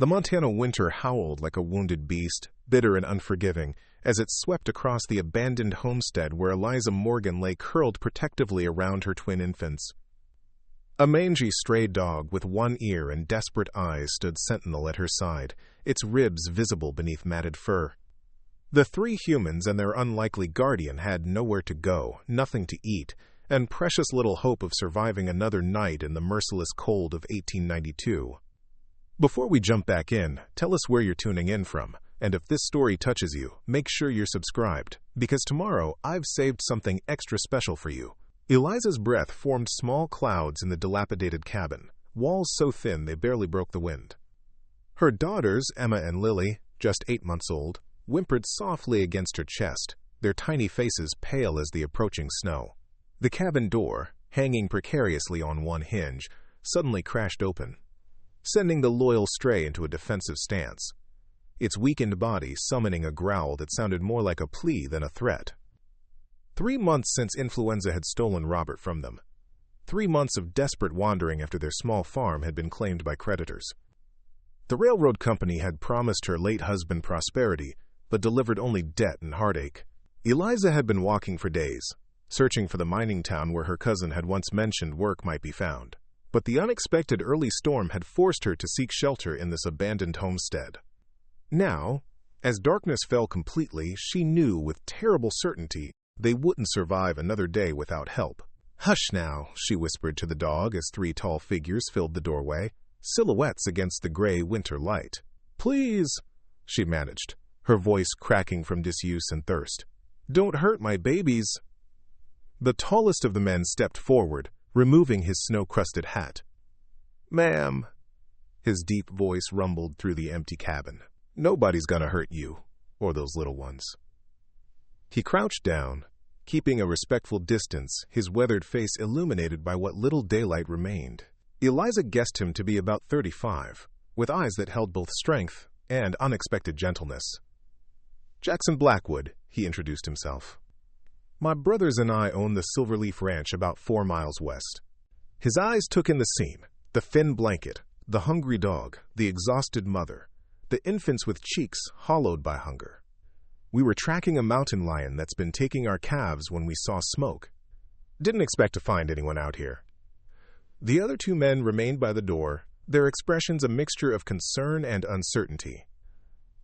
The Montana winter howled like a wounded beast, bitter and unforgiving, as it swept across the abandoned homestead where Eliza Morgan lay curled protectively around her twin infants. A mangy stray dog with one ear and desperate eyes stood sentinel at her side, its ribs visible beneath matted fur. The three humans and their unlikely guardian had nowhere to go, nothing to eat, and precious little hope of surviving another night in the merciless cold of 1892. Before we jump back in, tell us where you're tuning in from, and if this story touches you, make sure you're subscribed, because tomorrow I've saved something extra special for you. Eliza's breath formed small clouds in the dilapidated cabin, walls so thin they barely broke the wind. Her daughters, Emma and Lily, just 8 months old, whimpered softly against her chest, their tiny faces pale as the approaching snow. The cabin door, hanging precariously on one hinge, suddenly crashed open, sending the loyal stray into a defensive stance, its weakened body summoning a growl that sounded more like a plea than a threat. 3 months since influenza had stolen Robert from them. 3 months of desperate wandering after their small farm had been claimed by creditors. The railroad company had promised her late husband prosperity, but delivered only debt and heartache. Eliza had been walking for days, searching for the mining town where her cousin had once mentioned work might be found. But the unexpected early storm had forced her to seek shelter in this abandoned homestead. Now, as darkness fell completely, she knew with terrible certainty they wouldn't survive another day without help. "Hush now," she whispered to the dog as 3 tall figures filled the doorway, silhouettes against the gray winter light. "Please," she managed, her voice cracking from disuse and thirst. "Don't hurt my babies." The tallest of the men stepped forward, removing his snow-crusted hat. "Ma'am," his deep voice rumbled through the empty cabin. "Nobody's gonna hurt you, or those little ones." He crouched down, keeping a respectful distance, his weathered face illuminated by what little daylight remained. Eliza guessed him to be about 35, with eyes that held both strength and unexpected gentleness. "Jackson Blackwood," he introduced himself. "My brothers and I own the Silverleaf Ranch about 4 miles west." His eyes took in the scene, the thin blanket, the hungry dog, the exhausted mother, the infants with cheeks hollowed by hunger. "We were tracking a mountain lion that's been taking our calves when we saw smoke. Didn't expect to find anyone out here." The other 2 men remained by the door, their expressions a mixture of concern and uncertainty.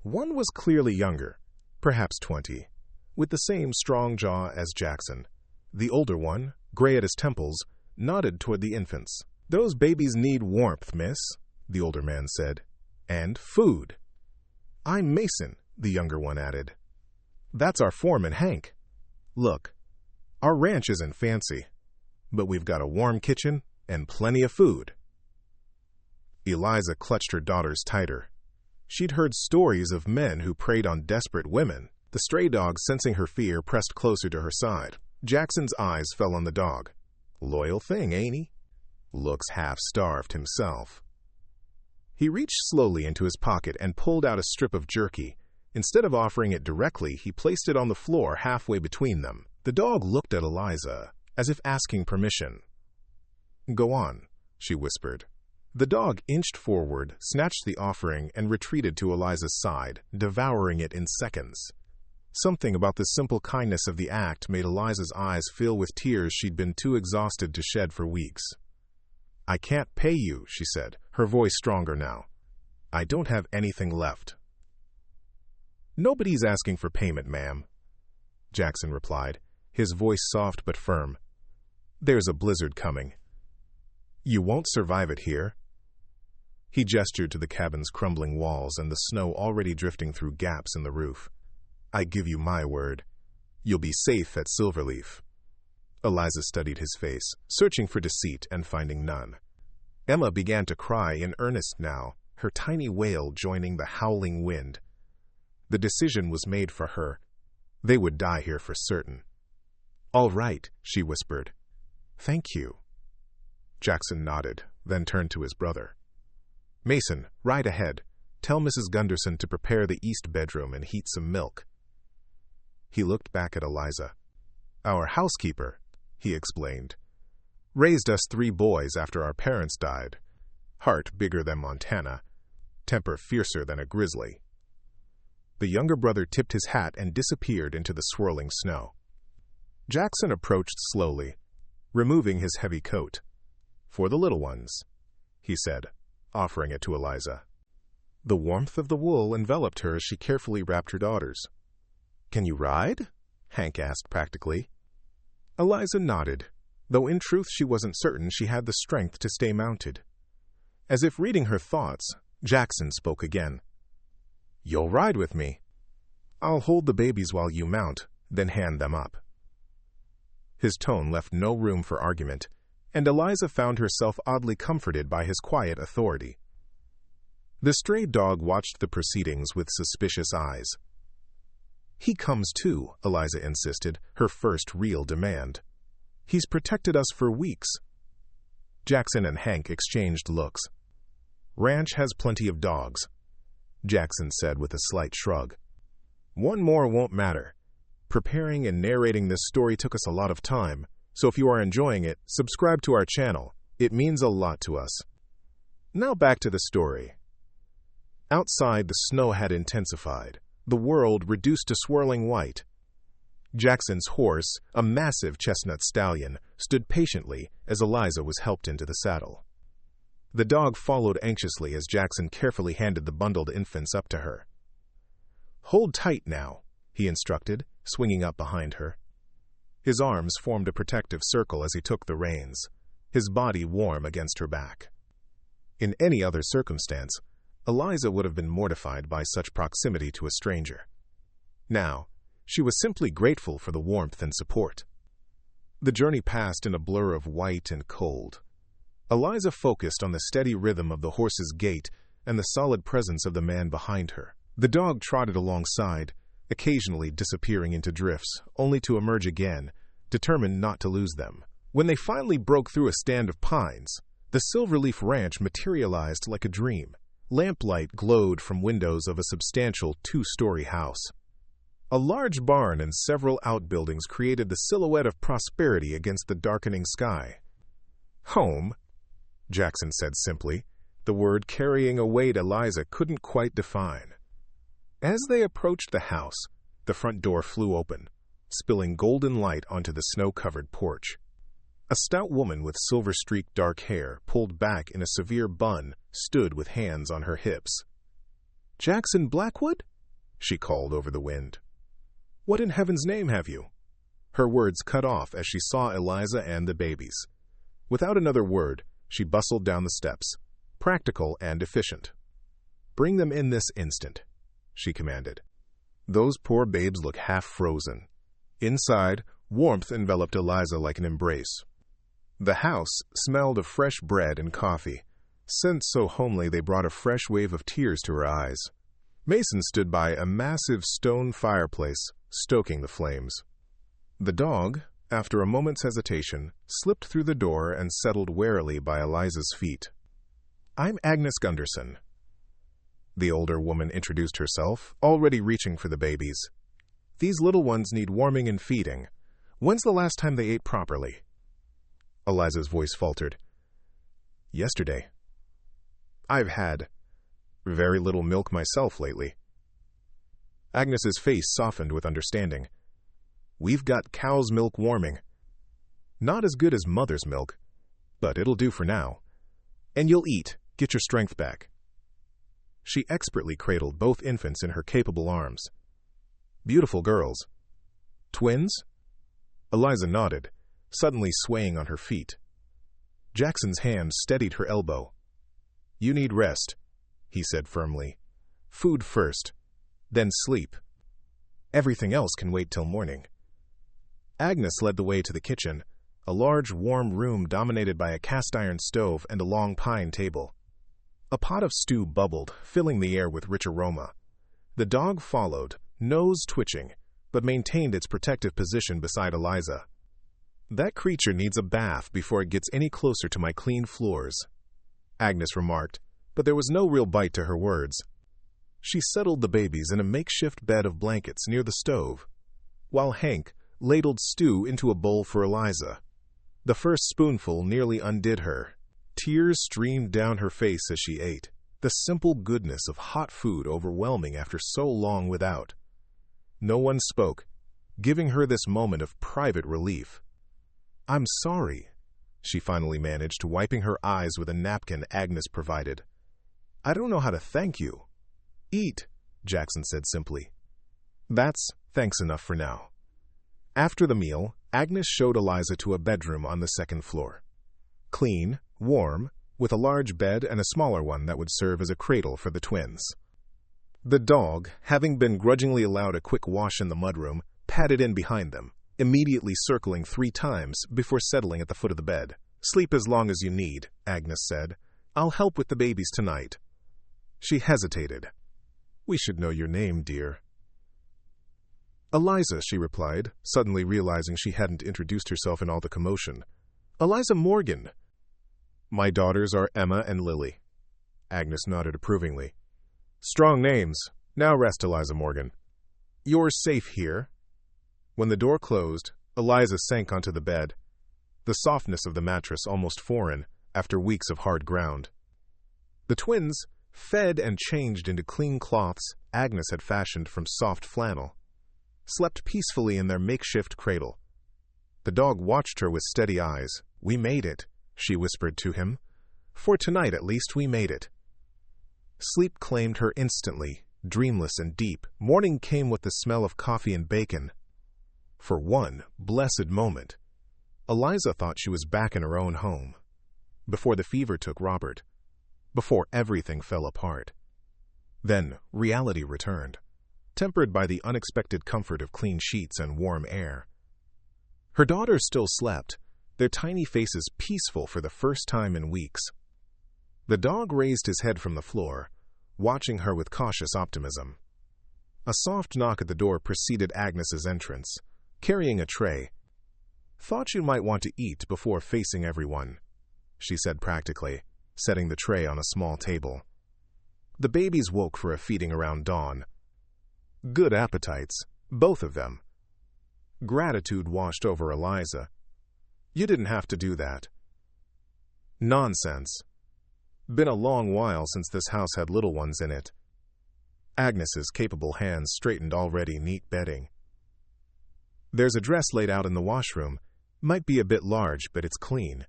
One was clearly younger, perhaps 20, with the same strong jaw as Jackson. The older one, gray at his temples, nodded toward the infants. "Those babies need warmth, miss," the older man said, "and food." "I'm Mason," the younger one added. "That's our foreman, Hank. Look, our ranch isn't fancy, but we've got a warm kitchen and plenty of food." Eliza clutched her daughters tighter. She'd heard stories of men who preyed on desperate women. The stray dog, sensing her fear, pressed closer to her side. Jackson's eyes fell on the dog. "Loyal thing, ain't he? Looks half-starved himself." He reached slowly into his pocket and pulled out a strip of jerky. Instead of offering it directly, he placed it on the floor halfway between them. The dog looked at Eliza, as if asking permission. "Go on," she whispered. The dog inched forward, snatched the offering, and retreated to Eliza's side, devouring it in seconds. Something about the simple kindness of the act made Eliza's eyes fill with tears she'd been too exhausted to shed for weeks. "I can't pay you," she said, her voice stronger now. "I don't have anything left." "Nobody's asking for payment, ma'am," Jackson replied, his voice soft but firm. "There's a blizzard coming. You won't survive it here." He gestured to the cabin's crumbling walls and the snow already drifting through gaps in the roof. "I give you my word. You'll be safe at Silverleaf." Eliza studied his face, searching for deceit and finding none. Emma began to cry in earnest now, her tiny wail joining the howling wind. The decision was made for her. They would die here for certain. "All right," she whispered. "Thank you." Jackson nodded, then turned to his brother. "Mason, ride ahead. Tell Mrs. Gunderson to prepare the east bedroom and heat some milk." He looked back at Eliza. "Our housekeeper," he explained, "raised us 3 boys after our parents died. Heart bigger than Montana. temper fiercer than a grizzly. The younger brother tipped his hat and disappeared into the swirling snow. Jackson approached slowly, removing his heavy coat. "For the little ones," he said, offering it to Eliza. The warmth of the wool enveloped her as she carefully wrapped her daughters. "Can you ride?" Hank asked practically. Eliza nodded, though in truth she wasn't certain she had the strength to stay mounted. As if reading her thoughts, Jackson spoke again. "You'll ride with me. I'll hold the babies while you mount, then hand them up." His tone left no room for argument, and Eliza found herself oddly comforted by his quiet authority. The stray dog watched the proceedings with suspicious eyes. "He comes too," Eliza insisted, her first real demand. "He's protected us for weeks." Jackson and Hank exchanged looks. "Ranch has plenty of dogs," Jackson said with a slight shrug. "One more won't matter. Preparing and narrating this story took us a lot of time, so if you are enjoying it, subscribe to our channel. It means a lot to us." Now back to the story. Outside, the snow had intensified, the world reduced to swirling white. Jackson's horse, a massive chestnut stallion, stood patiently as Eliza was helped into the saddle. The dog followed anxiously as Jackson carefully handed the bundled infants up to her. "Hold tight now," he instructed, swinging up behind her. His arms formed a protective circle as he took the reins, his body warm against her back. In any other circumstance, Eliza would have been mortified by such proximity to a stranger. Now, she was simply grateful for the warmth and support. The journey passed in a blur of white and cold. Eliza focused on the steady rhythm of the horse's gait and the solid presence of the man behind her. The dog trotted alongside, occasionally disappearing into drifts, only to emerge again, determined not to lose them. When they finally broke through a stand of pines, the Silverleaf Ranch materialized like a dream. Lamplight glowed from windows of a substantial two-story house. A large barn and several outbuildings created the silhouette of prosperity against the darkening sky. "Home," Jackson said simply, the word carrying a weight Eliza couldn't quite define. As they approached the house, the front door flew open, spilling golden light onto the snow-covered porch. A stout woman with silver-streaked dark hair, pulled back in a severe bun, stood with hands on her hips. "Jackson Blackwood?" she called over the wind. "What in heaven's name have you?" Her words cut off as she saw Eliza and the babies. Without another word, she bustled down the steps, practical and efficient. "Bring them in this instant," she commanded. Those poor babes look half frozen. Inside, warmth enveloped Eliza like an embrace. The house smelled of fresh bread and coffee, scents so homely they brought a fresh wave of tears to her eyes. Mason stood by a massive stone fireplace, stoking the flames. The dog, after a moment's hesitation, slipped through the door and settled warily by Eliza's feet. "I'm Agnes Gunderson." The older woman introduced herself, already reaching for the babies. "These little ones need warming and feeding. When's the last time they ate properly?" Eliza's voice faltered. "Yesterday. I've had very little milk myself lately." Agnes's face softened with understanding. "We've got cow's milk warming. Not as good as mother's milk, but it'll do for now. And you'll eat, get your strength back." She expertly cradled both infants in her capable arms. "Beautiful girls. Twins?" Eliza nodded, suddenly swaying on her feet. Jackson's hand steadied her elbow. "You need rest," he said firmly. "Food first, then sleep. Everything else can wait till morning." Agnes led the way to the kitchen, a large, warm room dominated by a cast-iron stove and a long pine table. A pot of stew bubbled, filling the air with rich aroma. The dog followed, nose twitching, but maintained its protective position beside Eliza. "That creature needs a bath before it gets any closer to my clean floors," Agnes remarked, but there was no real bite to her words. She settled the babies in a makeshift bed of blankets near the stove, while Hank ladled stew into a bowl for Eliza. The first spoonful nearly undid her. Tears streamed down her face as she ate. the simple goodness of hot food overwhelming after so long without. No one spoke, giving her this moment of private relief. "I'm sorry," she finally managed, wiping her eyes with a napkin Agnes provided. "I don't know how to thank you." "Eat," Jackson said simply. "That's thanks enough for now." After the meal, Agnes showed Eliza to a bedroom on the second floor. Clean, warm, with a large bed and a smaller one that would serve as a cradle for the twins. The dog, having been grudgingly allowed a quick wash in the mudroom, padded in behind them, immediately circling 3 times before settling at the foot of the bed. "Sleep as long as you need," Agnes said. "I'll help with the babies tonight." She hesitated. "We should know your name, dear." "Eliza," she replied, suddenly realizing she hadn't introduced herself in all the commotion. "Eliza Morgan." "My daughters are Emma and Lily." Agnes nodded approvingly. "Strong names. Now rest, Eliza Morgan. You're safe here." When the door closed, Eliza sank onto the bed, the softness of the mattress almost foreign after weeks of hard ground. The twins, fed and changed into clean cloths Agnes had fashioned from soft flannel, slept peacefully in their makeshift cradle. The dog watched her with steady eyes. "We made it," she whispered to him. "For tonight, at least, we made it." Sleep claimed her instantly, dreamless and deep. Morning came with the smell of coffee and bacon. For one blessed moment, Eliza thought she was back in her own home, before the fever took Robert, before everything fell apart. Then reality returned, tempered by the unexpected comfort of clean sheets and warm air. Her daughters still slept, their tiny faces peaceful for the first time in weeks. The dog raised his head from the floor, watching her with cautious optimism. A soft knock at the door preceded Agnes's entrance, carrying a tray. "Thought you might want to eat before facing everyone," she said practically, setting the tray on a small table. The babies woke for a feeding around dawn. Good appetites, both of them. Gratitude washed over Eliza. "You didn't have to do that." "Nonsense. Been a long while since this house had little ones in it." Agnes's capable hands straightened already neat bedding. "There's a dress laid out in the washroom. Might be a bit large, but it's clean.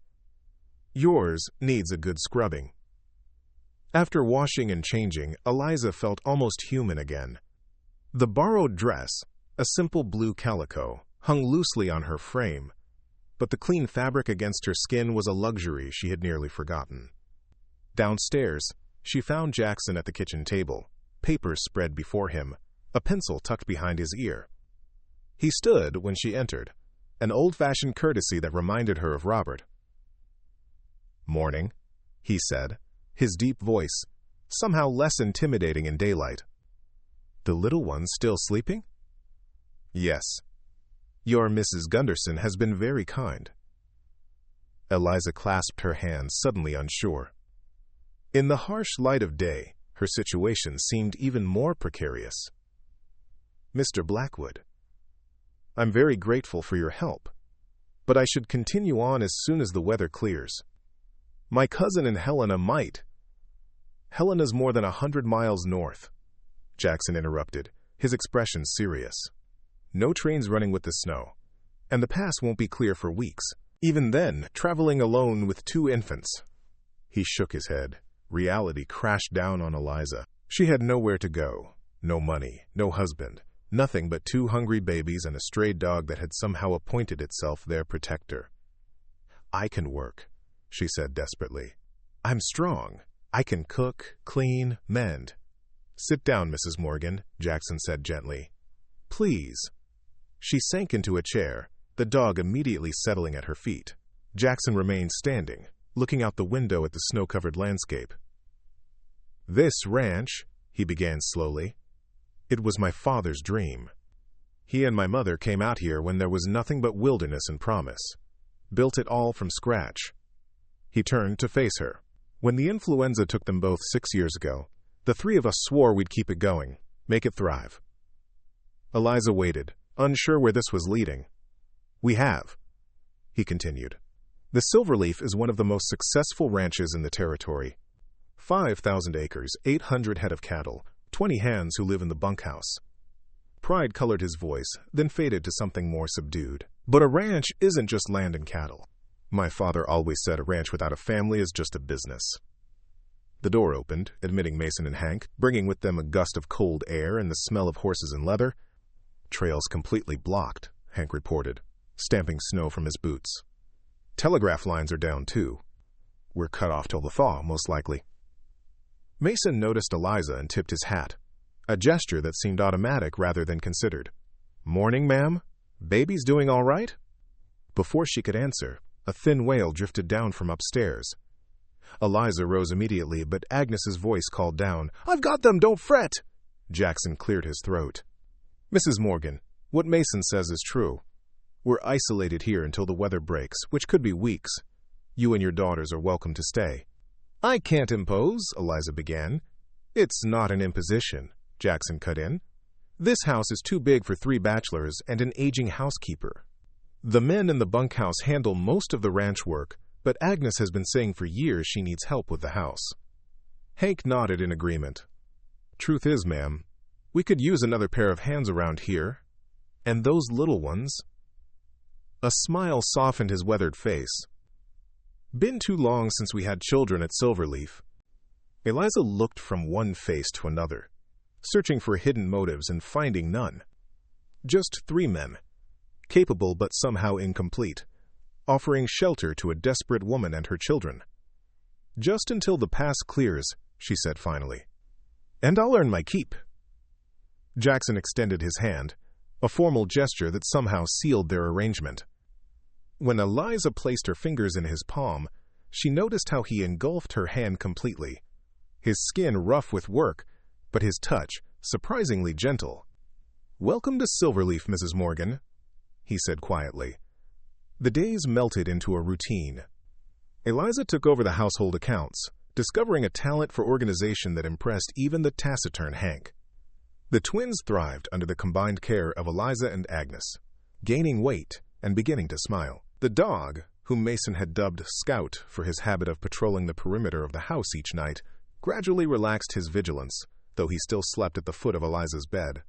Yours needs a good scrubbing." After washing and changing, Eliza felt almost human again. The borrowed dress, a simple blue calico, hung loosely on her frame, but the clean fabric against her skin was a luxury she had nearly forgotten. Downstairs, she found Jackson at the kitchen table, papers spread before him, a pencil tucked behind his ear. He stood when she entered, an old-fashioned courtesy that reminded her of Robert. "Morning," he said, his deep voice somehow less intimidating in daylight. "The little one's still sleeping?" "Yes. Your Mrs. Gunderson has been very kind." Eliza clasped her hands, suddenly unsure. In the harsh light of day, her situation seemed even more precarious. "Mr. Blackwood, I'm very grateful for your help, but I should continue on as soon as the weather clears. My cousin and Helena might." "Helena's more than 100 miles north," Jackson interrupted, his expression serious. "No trains running with the snow, and the pass won't be clear for weeks. Even then, traveling alone with 2 infants." He shook his head. Reality crashed down on Eliza. She had nowhere to go, no money, no husband, nothing but 2 hungry babies and a stray dog that had somehow appointed itself their protector. "I can work," she said desperately. "I'm strong. I can cook, clean, mend." "Sit down, Mrs. Morgan," Jackson said gently. "Please." She sank into a chair, the dog immediately settling at her feet. Jackson remained standing, looking out the window at the snow-covered landscape. "This ranch," he began slowly, "it was my father's dream. He and my mother came out here when there was nothing but wilderness and promise. Built it all from scratch." He turned to face her. "When the influenza took them both 6 years ago, the 3 of us swore we'd keep it going, make it thrive." Eliza waited, unsure where this was leading. "We have," he continued. "The Silverleaf is one of the most successful ranches in the territory. 5,000 acres, 800 head of cattle, 20 hands who live in the bunkhouse. Pride colored his voice, then faded to something more subdued. But a ranch isn't just land and cattle. My father always said a ranch without a family is just a business. The door opened, admitting Mason and Hank, bringing with them a gust of cold air and the smell of horses and leather. Trails completely blocked, Hank reported, stamping snow from his boots. Telegraph lines are down, too. We're cut off till the thaw, most likely. Mason noticed Eliza and tipped his hat, a gesture that seemed automatic rather than considered. "Morning, ma'am? Baby's doing all right?" Before she could answer, a thin wail drifted down from upstairs. Eliza rose immediately, but Agnes's voice called down, "I've got them, don't fret!" Jackson cleared his throat. "Mrs. Morgan, what Mason says is true. We're isolated here until the weather breaks, which could be weeks. You and your daughters are welcome to stay." "I can't impose," Eliza began. "It's not an imposition," Jackson cut in. "This house is too big for 3 bachelors and an aging housekeeper. The men in the bunkhouse handle most of the ranch work, but Agnes has been saying for years she needs help with the house." Hank nodded in agreement. "Truth is, ma'am, we could use another pair of hands around here. And those little ones." A smile softened his weathered face. "Been too long since we had children at Silverleaf." Eliza looked from one face to another, searching for hidden motives and finding none. Just 3 men, capable but somehow incomplete, offering shelter to a desperate woman and her children. "Just until the past clears," she said finally. "And I'll earn my keep." Jackson extended his hand, a formal gesture that somehow sealed their arrangement. When Eliza placed her fingers in his palm, she noticed how he engulfed her hand completely, his skin rough with work, but his touch surprisingly gentle. "Welcome to Silverleaf, Mrs. Morgan," he said quietly. The days melted into a routine. Eliza took over the household accounts, discovering a talent for organization that impressed even the taciturn Hank. The twins thrived under the combined care of Eliza and Agnes, gaining weight and beginning to smile. The dog, whom Mason had dubbed Scout for his habit of patrolling the perimeter of the house each night, gradually relaxed his vigilance, though he still slept at the foot of Eliza's bed.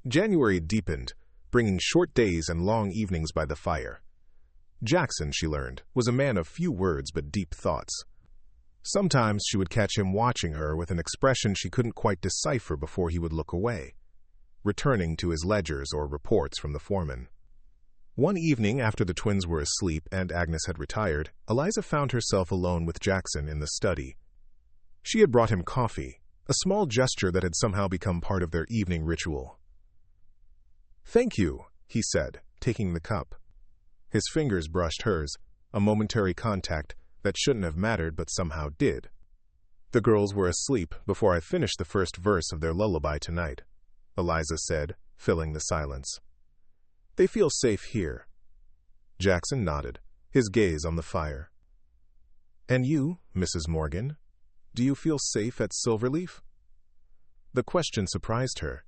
January deepened, bringing short days and long evenings by the fire. Jackson, she learned, was a man of few words but deep thoughts. Sometimes she would catch him watching her with an expression she couldn't quite decipher before he would look away, returning to his ledgers or reports from the foreman. One evening after the twins were asleep and Agnes had retired, Eliza found herself alone with Jackson in the study. She had brought him coffee, a small gesture that had somehow become part of their evening ritual. "Thank you," he said, taking the cup. His fingers brushed hers, a momentary contact that shouldn't have mattered but somehow did. "The girls were asleep before I finished the first verse of their lullaby tonight," Eliza said, filling the silence. "They feel safe here." Jackson nodded, his gaze on the fire. "And you, Mrs. Morgan, do you feel safe at Silverleaf?" The question surprised her.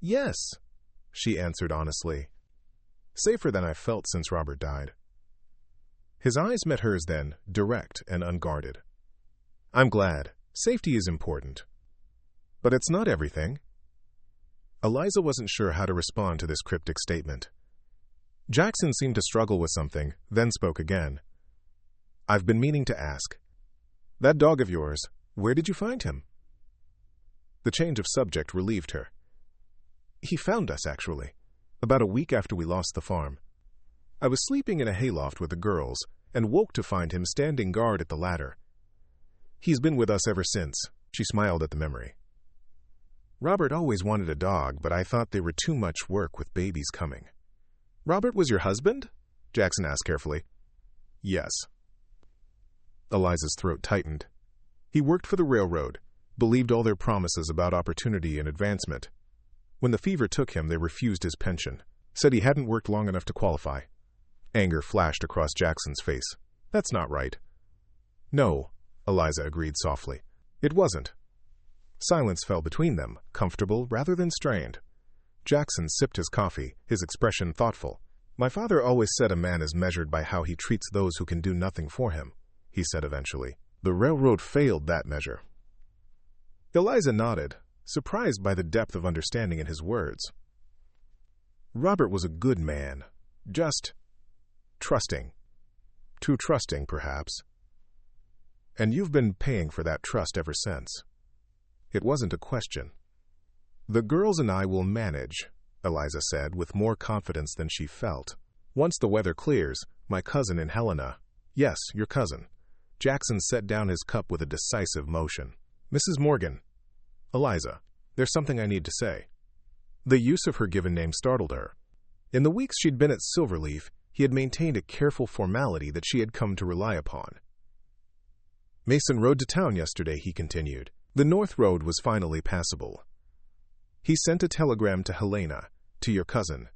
"Yes," she answered honestly. "Safer than I've felt since Robert died." His eyes met hers then, direct and unguarded. "I'm glad. Safety is important. But it's not everything." Eliza wasn't sure how to respond to this cryptic statement. Jackson seemed to struggle with something, then spoke again. "I've been meaning to ask. That dog of yours, where did you find him?" The change of subject relieved her. "He found us, actually, about a week after we lost the farm. I was sleeping in a hayloft with the girls and woke to find him standing guard at the ladder. He's been with us ever since." She smiled at the memory. "Robert always wanted a dog, but I thought they were too much work with babies coming." "Robert was your husband?" Jackson asked carefully. "Yes." Eliza's throat tightened. He worked for the railroad, believed all their promises about opportunity and advancement. When the fever took him, they refused his pension, said he hadn't worked long enough to qualify. Anger flashed across Jackson's face. "That's not right." "No," Eliza agreed softly. "It wasn't." Silence fell between them, comfortable rather than strained. Jackson sipped his coffee, his expression thoughtful. "My father always said a man is measured by how he treats those who can do nothing for him," he said eventually. The railroad failed that measure. Eliza nodded, surprised by the depth of understanding in his words. Robert was a good man, just trusting. Too trusting, perhaps. And you've been paying for that trust ever since. It wasn't a question. The girls and I will manage, Eliza said with more confidence than she felt. Once the weather clears, my cousin and Helena. Yes, your cousin. Jackson set down his cup with a decisive motion. Mrs. Morgan. Eliza, there's something I need to say. The use of her given name startled her. In the weeks she'd been at Silverleaf, he had maintained a careful formality that she had come to rely upon. Mason rode to town yesterday, he continued. The North Road was finally passable. He sent a telegram to Helena, to your cousin.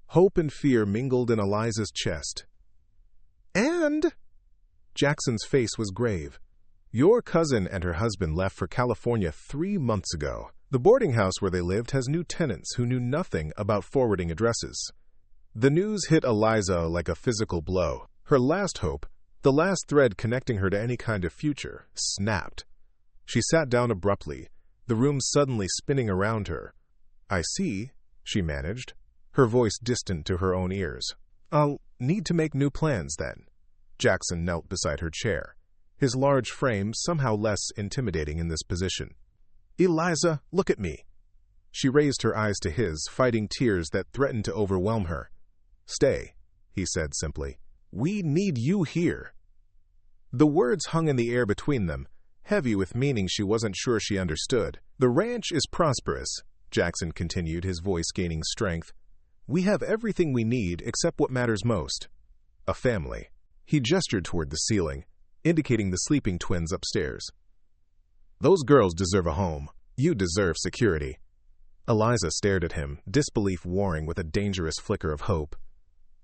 Hope and fear mingled in Eliza's chest. And? Jackson's face was grave. Your cousin and her husband left for California 3 months ago. The boarding house where they lived has new tenants who knew nothing about forwarding addresses. The news hit Eliza like a physical blow. Her last hope, the last thread connecting her to any kind of future, snapped. She sat down abruptly, the room suddenly spinning around her. I see, she managed, her voice distant to her own ears. I'll need to make new plans, then. Jackson knelt beside her chair, his large frame somehow less intimidating in this position. Eliza, look at me. She raised her eyes to his, fighting tears that threatened to overwhelm her. Stay, he said simply. We need you here. The words hung in the air between them, heavy with meaning she wasn't sure she understood. The ranch is prosperous, Jackson continued, his voice gaining strength. We have everything we need except what matters most. A family. He gestured toward the ceiling, indicating the sleeping twins upstairs. Those girls deserve a home. You deserve security. Eliza stared at him, disbelief warring with a dangerous flicker of hope.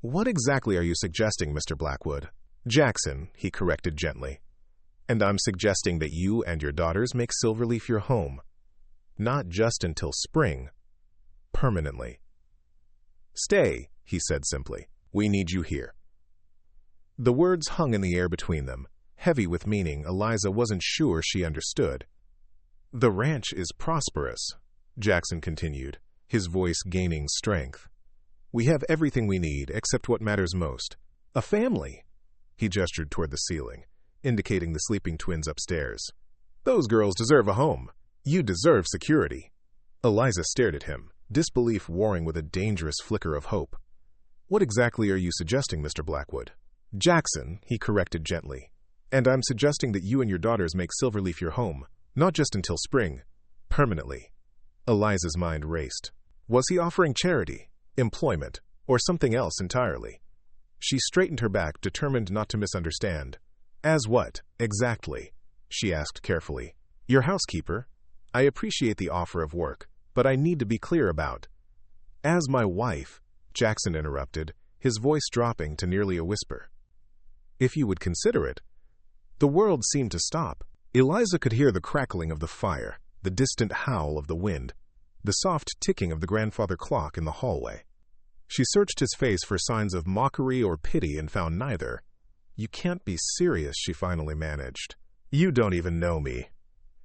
What exactly are you suggesting, Mr. Blackwood? Jackson, he corrected gently. And I'm suggesting that you and your daughters make Silverleaf your home. Not just until spring. Permanently. Stay, he said simply. We need you here. The words hung in the air between them, heavy with meaning Eliza wasn't sure she understood. The ranch is prosperous, Jackson continued, his voice gaining strength. We have everything we need except what matters most. A family. He gestured toward the ceiling, indicating the sleeping twins upstairs. Those girls deserve a home. You deserve security. Eliza stared at him, disbelief warring with a dangerous flicker of hope. What exactly are you suggesting, Mr. Blackwood? Jackson, he corrected gently. And I'm suggesting that you and your daughters make Silverleaf your home, not just until spring, permanently. Eliza's mind raced. Was he offering charity, employment, or something else entirely? She straightened her back, determined not to misunderstand. As what, exactly? She asked carefully. Your housekeeper. I appreciate the offer of work, but I need to be clear about. As my wife, Jackson interrupted, his voice dropping to nearly a whisper. If you would consider it. The world seemed to stop. Eliza could hear the crackling of the fire, the distant howl of the wind, the soft ticking of the grandfather clock in the hallway. She searched his face for signs of mockery or pity and found neither. You can't be serious, she finally managed. You don't even know me.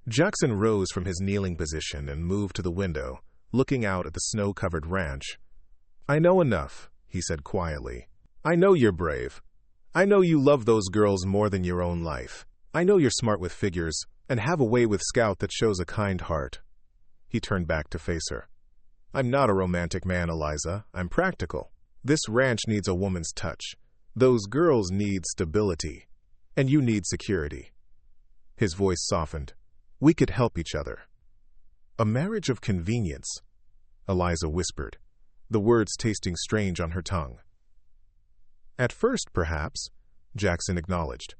Jackson rose from his kneeling position and moved to the window, looking out at the snow-covered ranch. I know enough, he said quietly. I know you're brave. I know you love those girls more than your own life. I know you're smart with figures and have a way with Scout that shows a kind heart. He turned back to face her. I'm not a romantic man, Eliza. I'm practical. This ranch needs a woman's touch. Those girls need stability. And you need security. His voice softened. We could help each other. A marriage of convenience, Eliza whispered, the words tasting strange on her tongue. At first, perhaps, Jackson acknowledged.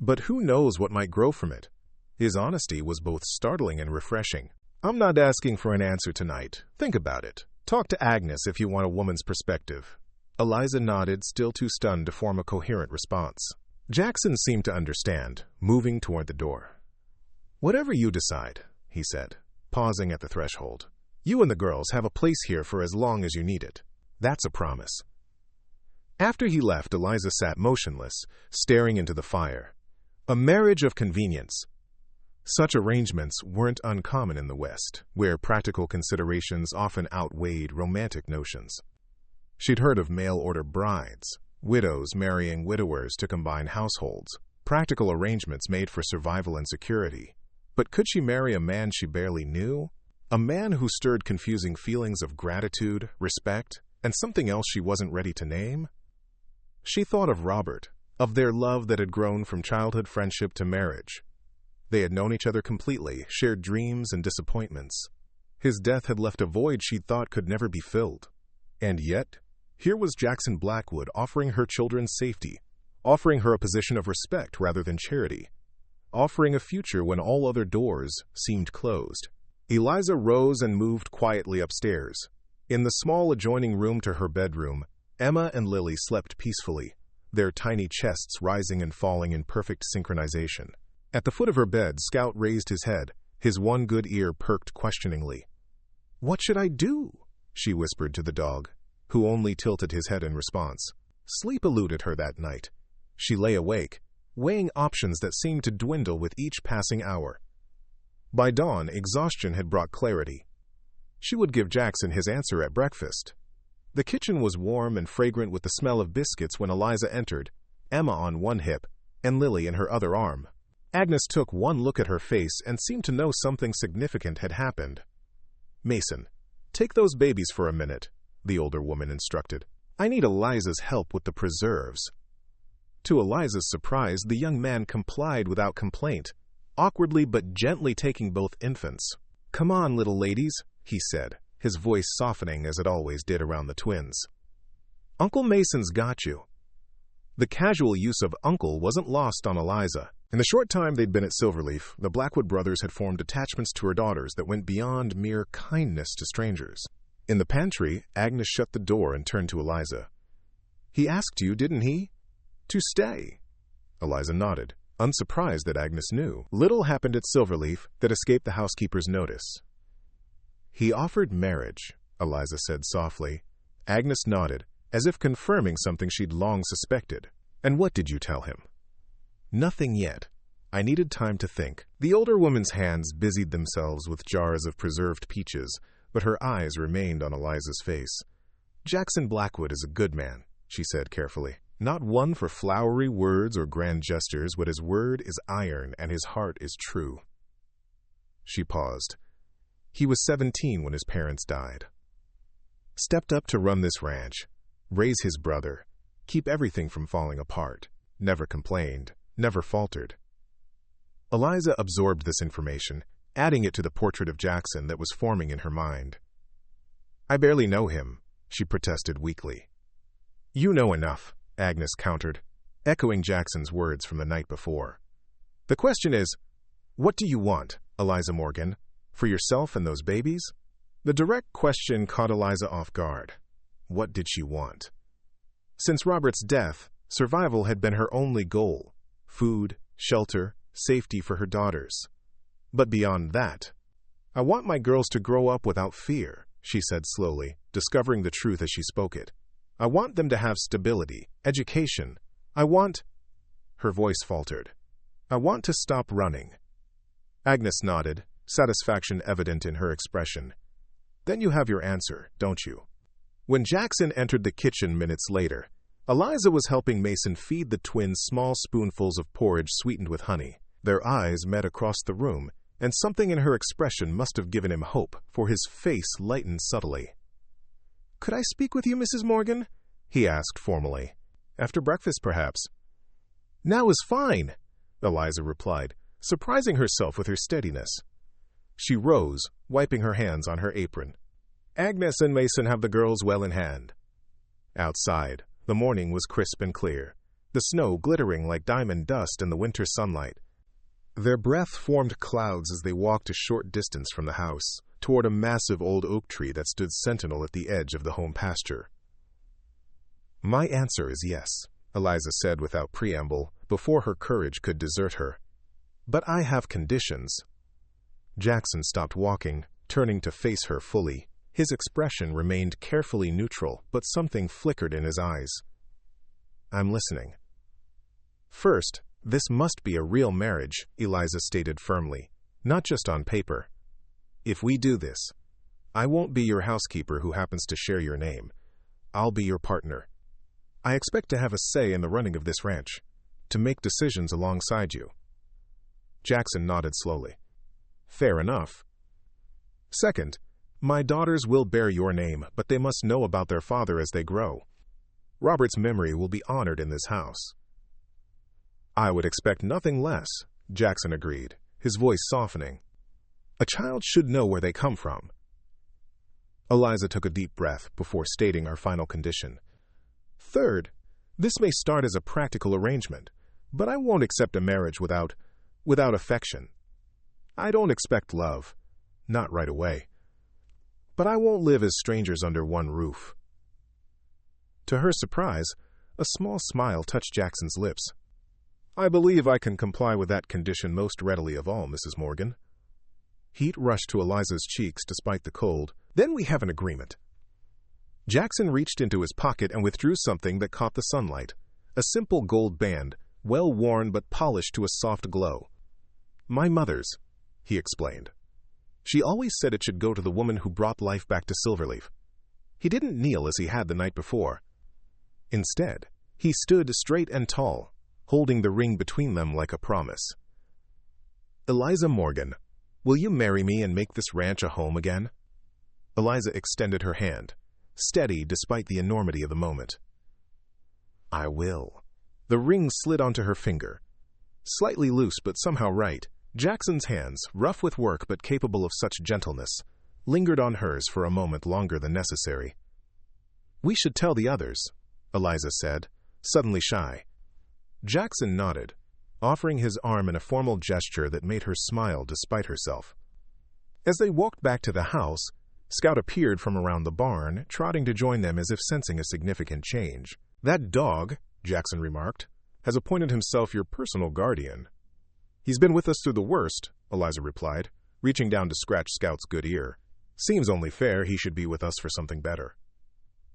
But who knows what might grow from it? His honesty was both startling and refreshing. I'm not asking for an answer tonight. Think about it. Talk to Agnes if you want a woman's perspective. Eliza nodded, still too stunned to form a coherent response. Jackson seemed to understand, moving toward the door. Whatever you decide, he said, pausing at the threshold. You and the girls have a place here for as long as you need it. That's a promise. After he left, Eliza sat motionless, staring into the fire. A marriage of convenience. Such arrangements weren't uncommon in the West, where practical considerations often outweighed romantic notions. She'd heard of mail-order brides, widows marrying widowers to combine households, practical arrangements made for survival and security. But could she marry a man she barely knew? A man who stirred confusing feelings of gratitude, respect, and something else she wasn't ready to name? She thought of Robert, of their love that had grown from childhood friendship to marriage. They had known each other completely, shared dreams and disappointments. His death had left a void she'd thought could never be filled. And yet, here was Jackson Blackwood offering her children safety, offering her a position of respect rather than charity, offering a future when all other doors seemed closed. Eliza rose and moved quietly upstairs. In the small adjoining room to her bedroom, Emma and Lily slept peacefully, their tiny chests rising and falling in perfect synchronization. At the foot of her bed, Scout raised his head, his one good ear perked questioningly. "What should I do?" she whispered to the dog, who only tilted his head in response. Sleep eluded her that night. She lay awake, weighing options that seemed to dwindle with each passing hour. By dawn, exhaustion had brought clarity. She would give Jackson his answer at breakfast. The kitchen was warm and fragrant with the smell of biscuits when Eliza entered, Emma on one hip and Lily in her other arm. Agnes took one look at her face and seemed to know something significant had happened. "Mason, take those babies for a minute," the older woman instructed. "I need Eliza's help with the preserves." To Eliza's surprise, the young man complied without complaint, awkwardly but gently taking both infants. "Come on, little ladies," he said, his voice softening as it always did around the twins. "Uncle Mason's got you." The casual use of uncle wasn't lost on Eliza. In the short time they'd been at Silverleaf, the Blackwood brothers had formed attachments to her daughters that went beyond mere kindness to strangers. In the pantry, Agnes shut the door and turned to Eliza. "He asked you, didn't he? To stay." Eliza nodded, unsurprised that Agnes knew. Little happened at Silverleaf that escaped the housekeeper's notice. "He offered marriage," Eliza said softly. Agnes nodded, as if confirming something she'd long suspected. "And what did you tell him?" "Nothing yet. I needed time to think." The older woman's hands busied themselves with jars of preserved peaches, but her eyes remained on Eliza's face. "Jackson Blackwood is a good man," she said carefully. "Not one for flowery words or grand gestures, but his word is iron and his heart is true." She paused. He was 17 when his parents died. Stepped up to run this ranch, raise his brother, keep everything from falling apart. Never complained, never faltered. Eliza absorbed this information, adding it to the portrait of Jackson that was forming in her mind. "I barely know him," she protested weakly. "You know enough," Agnes countered, echoing Jackson's words from the night before. "The question is, what do you want, Eliza Morgan, for yourself and those babies?" The direct question caught Eliza off guard. What did she want? Since Robert's death, survival had been her only goal. Food, shelter, safety for her daughters. But beyond that, "I want my girls to grow up without fear," she said slowly, discovering the truth as she spoke it. "I want them to have stability, education. I want—" Her voice faltered. "I want to stop running." Agnes nodded, satisfaction evident in her expression. "Then you have your answer, don't you?" When Jackson entered the kitchen minutes later, Eliza was helping Mason feed the twins small spoonfuls of porridge sweetened with honey. Their eyes met across the room, and something in her expression must have given him hope, for his face lightened subtly. "Could I speak with you, Mrs. Morgan?" he asked formally. "After breakfast, perhaps." "Now is fine," Eliza replied, surprising herself with her steadiness. She rose, wiping her hands on her apron. "Agnes and Mason have the girls well in hand." Outside, the morning was crisp and clear, the snow glittering like diamond dust in the winter sunlight. Their breath formed clouds as they walked a short distance from the house, toward a massive old oak tree that stood sentinel at the edge of the home pasture. "My answer is yes," Eliza said without preamble, before her courage could desert her. "But I have conditions." Jackson stopped walking, turning to face her fully. His expression remained carefully neutral, but something flickered in his eyes. "I'm listening." "First, "This must be a real marriage," Eliza stated firmly, "not just on paper. If we do this, I won't be your housekeeper who happens to share your name. I'll be your partner. I expect to have a say in the running of this ranch, to make decisions alongside you." Jackson nodded slowly. "Fair enough. Second, my daughters will bear your name, but they must know about their father as they grow. Robert's memory will be honored in this house." "I would expect nothing less," Jackson agreed, his voice softening. "A child should know where they come from." Eliza took a deep breath before stating our final condition. "Third, this may start as a practical arrangement, but I won't accept a marriage without affection. I don't expect love, not right away. But I won't live as strangers under one roof." To her surprise, a small smile touched Jackson's lips. "I believe I can comply with that condition most readily of all, Mrs. Morgan." Heat rushed to Eliza's cheeks despite the cold. "Then we have an agreement." Jackson reached into his pocket and withdrew something that caught the sunlight. A simple gold band, well worn but polished to a soft glow. "My mother's," he explained. "She always said it should go to the woman who brought life back to Silverleaf." He didn't kneel as he had the night before. Instead, he stood straight and tall, holding the ring between them like a promise. "Eliza Morgan, will you marry me and make this ranch a home again?" Eliza extended her hand, steady despite the enormity of the moment. "I will." The ring slid onto her finger. Slightly loose but somehow right, Jackson's hands, rough with work but capable of such gentleness, lingered on hers for a moment longer than necessary. "We should tell the others," Eliza said, suddenly shy. Jackson nodded, offering his arm in a formal gesture that made her smile despite herself. As they walked back to the house, Scout appeared from around the barn, trotting to join them as if sensing a significant change. "That dog," Jackson remarked, "has appointed himself your personal guardian." "He's been with us through the worst," Eliza replied, reaching down to scratch Scout's good ear. "Seems only fair he should be with us for something better."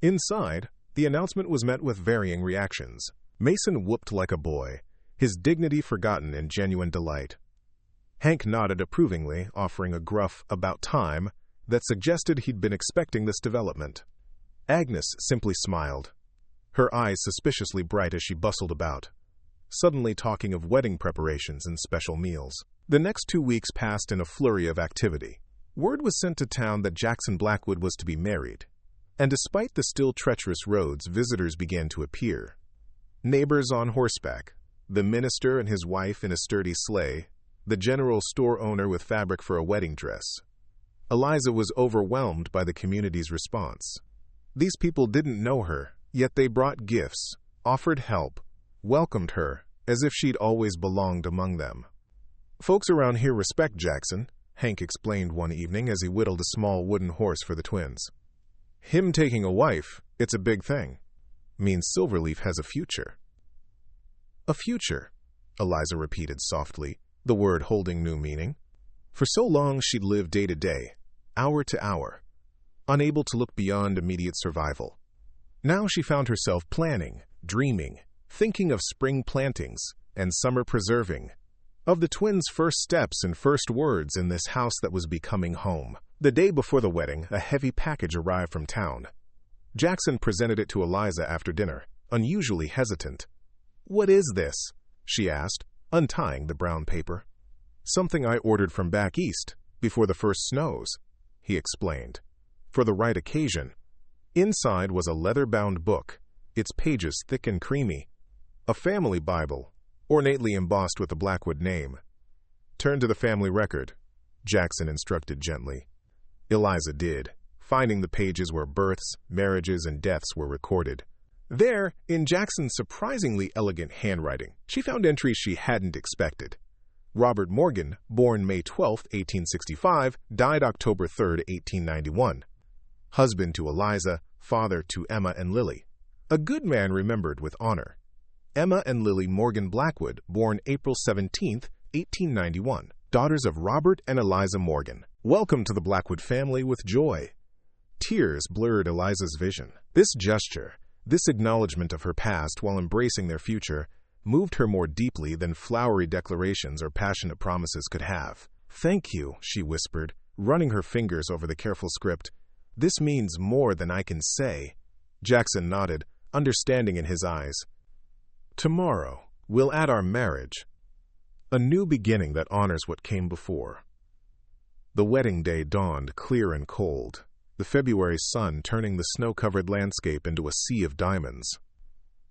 Inside, the announcement was met with varying reactions. Mason whooped like a boy, his dignity forgotten in genuine delight. Hank nodded approvingly, offering a gruff "about time" that suggested he'd been expecting this development. Agnes simply smiled, her eyes suspiciously bright as she bustled about, suddenly talking of wedding preparations and special meals. The next 2 weeks passed in a flurry of activity. Word was sent to town that Jackson Blackwood was to be married, and despite the still treacherous roads, visitors began to appear. Neighbors on horseback, the minister and his wife in a sturdy sleigh, the general store owner with fabric for a wedding dress. Eliza was overwhelmed by the community's response. These people didn't know her, yet they brought gifts, offered help, welcomed her, as if she'd always belonged among them. "Folks around here respect Jackson," Hank explained one evening as he whittled a small wooden horse for the twins. "Him taking a wife, it's a big thing. Means Silverleaf has a future." "A future," Eliza repeated softly, the word holding new meaning. For so long she'd lived day to day, hour to hour, unable to look beyond immediate survival. Now she found herself planning, dreaming, thinking of spring plantings and summer preserving, of the twins' first steps and first words in this house that was becoming home. The day before the wedding, a heavy package arrived from town. Jackson presented it to Eliza after dinner, unusually hesitant. "What is this?" she asked, untying the brown paper. "Something I ordered from back east, before the first snows," he explained, "for the right occasion." Inside was a leather-bound book, its pages thick and creamy. A family Bible, ornately embossed with the Blackwood name. "Turn to the family record," Jackson instructed gently. Eliza did, finding the pages where births, marriages, and deaths were recorded. There, in Jackson's surprisingly elegant handwriting, she found entries she hadn't expected. Robert Morgan, born May 12, 1865, died October 3, 1891. Husband to Eliza, father to Emma and Lily. A good man remembered with honor. Emma and Lily Morgan Blackwood, born April 17, 1891. Daughters of Robert and Eliza Morgan. Welcome to the Blackwood family with joy. Tears blurred Eliza's vision. This gesture, this acknowledgement of her past while embracing their future, moved her more deeply than flowery declarations or passionate promises could have. "Thank you," she whispered, running her fingers over the careful script. "This means more than I can say." Jackson nodded, understanding in his eyes. "Tomorrow, we'll add our marriage. A new beginning that honors what came before." The wedding day dawned clear and cold, the February sun turning the snow-covered landscape into a sea of diamonds.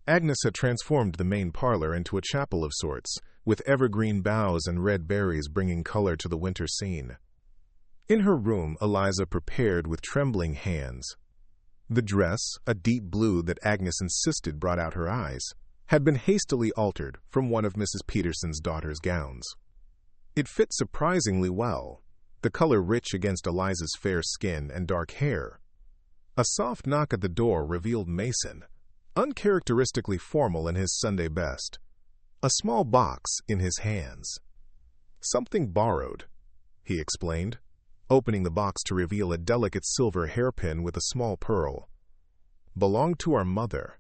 Agnes had transformed the main parlor into a chapel of sorts, with evergreen boughs and red berries bringing color to the winter scene. In her room, Eliza prepared with trembling hands. The dress, a deep blue that Agnes insisted brought out her eyes, had been hastily altered from one of Mrs. Peterson's daughter's gowns. It fit surprisingly well, the color rich against Eliza's fair skin and dark hair. A soft knock at the door revealed Mason, uncharacteristically formal in his Sunday best, a small box in his hands. "Something borrowed," he explained, opening the box to reveal a delicate silver hairpin with a small pearl. "Belonged to our mother.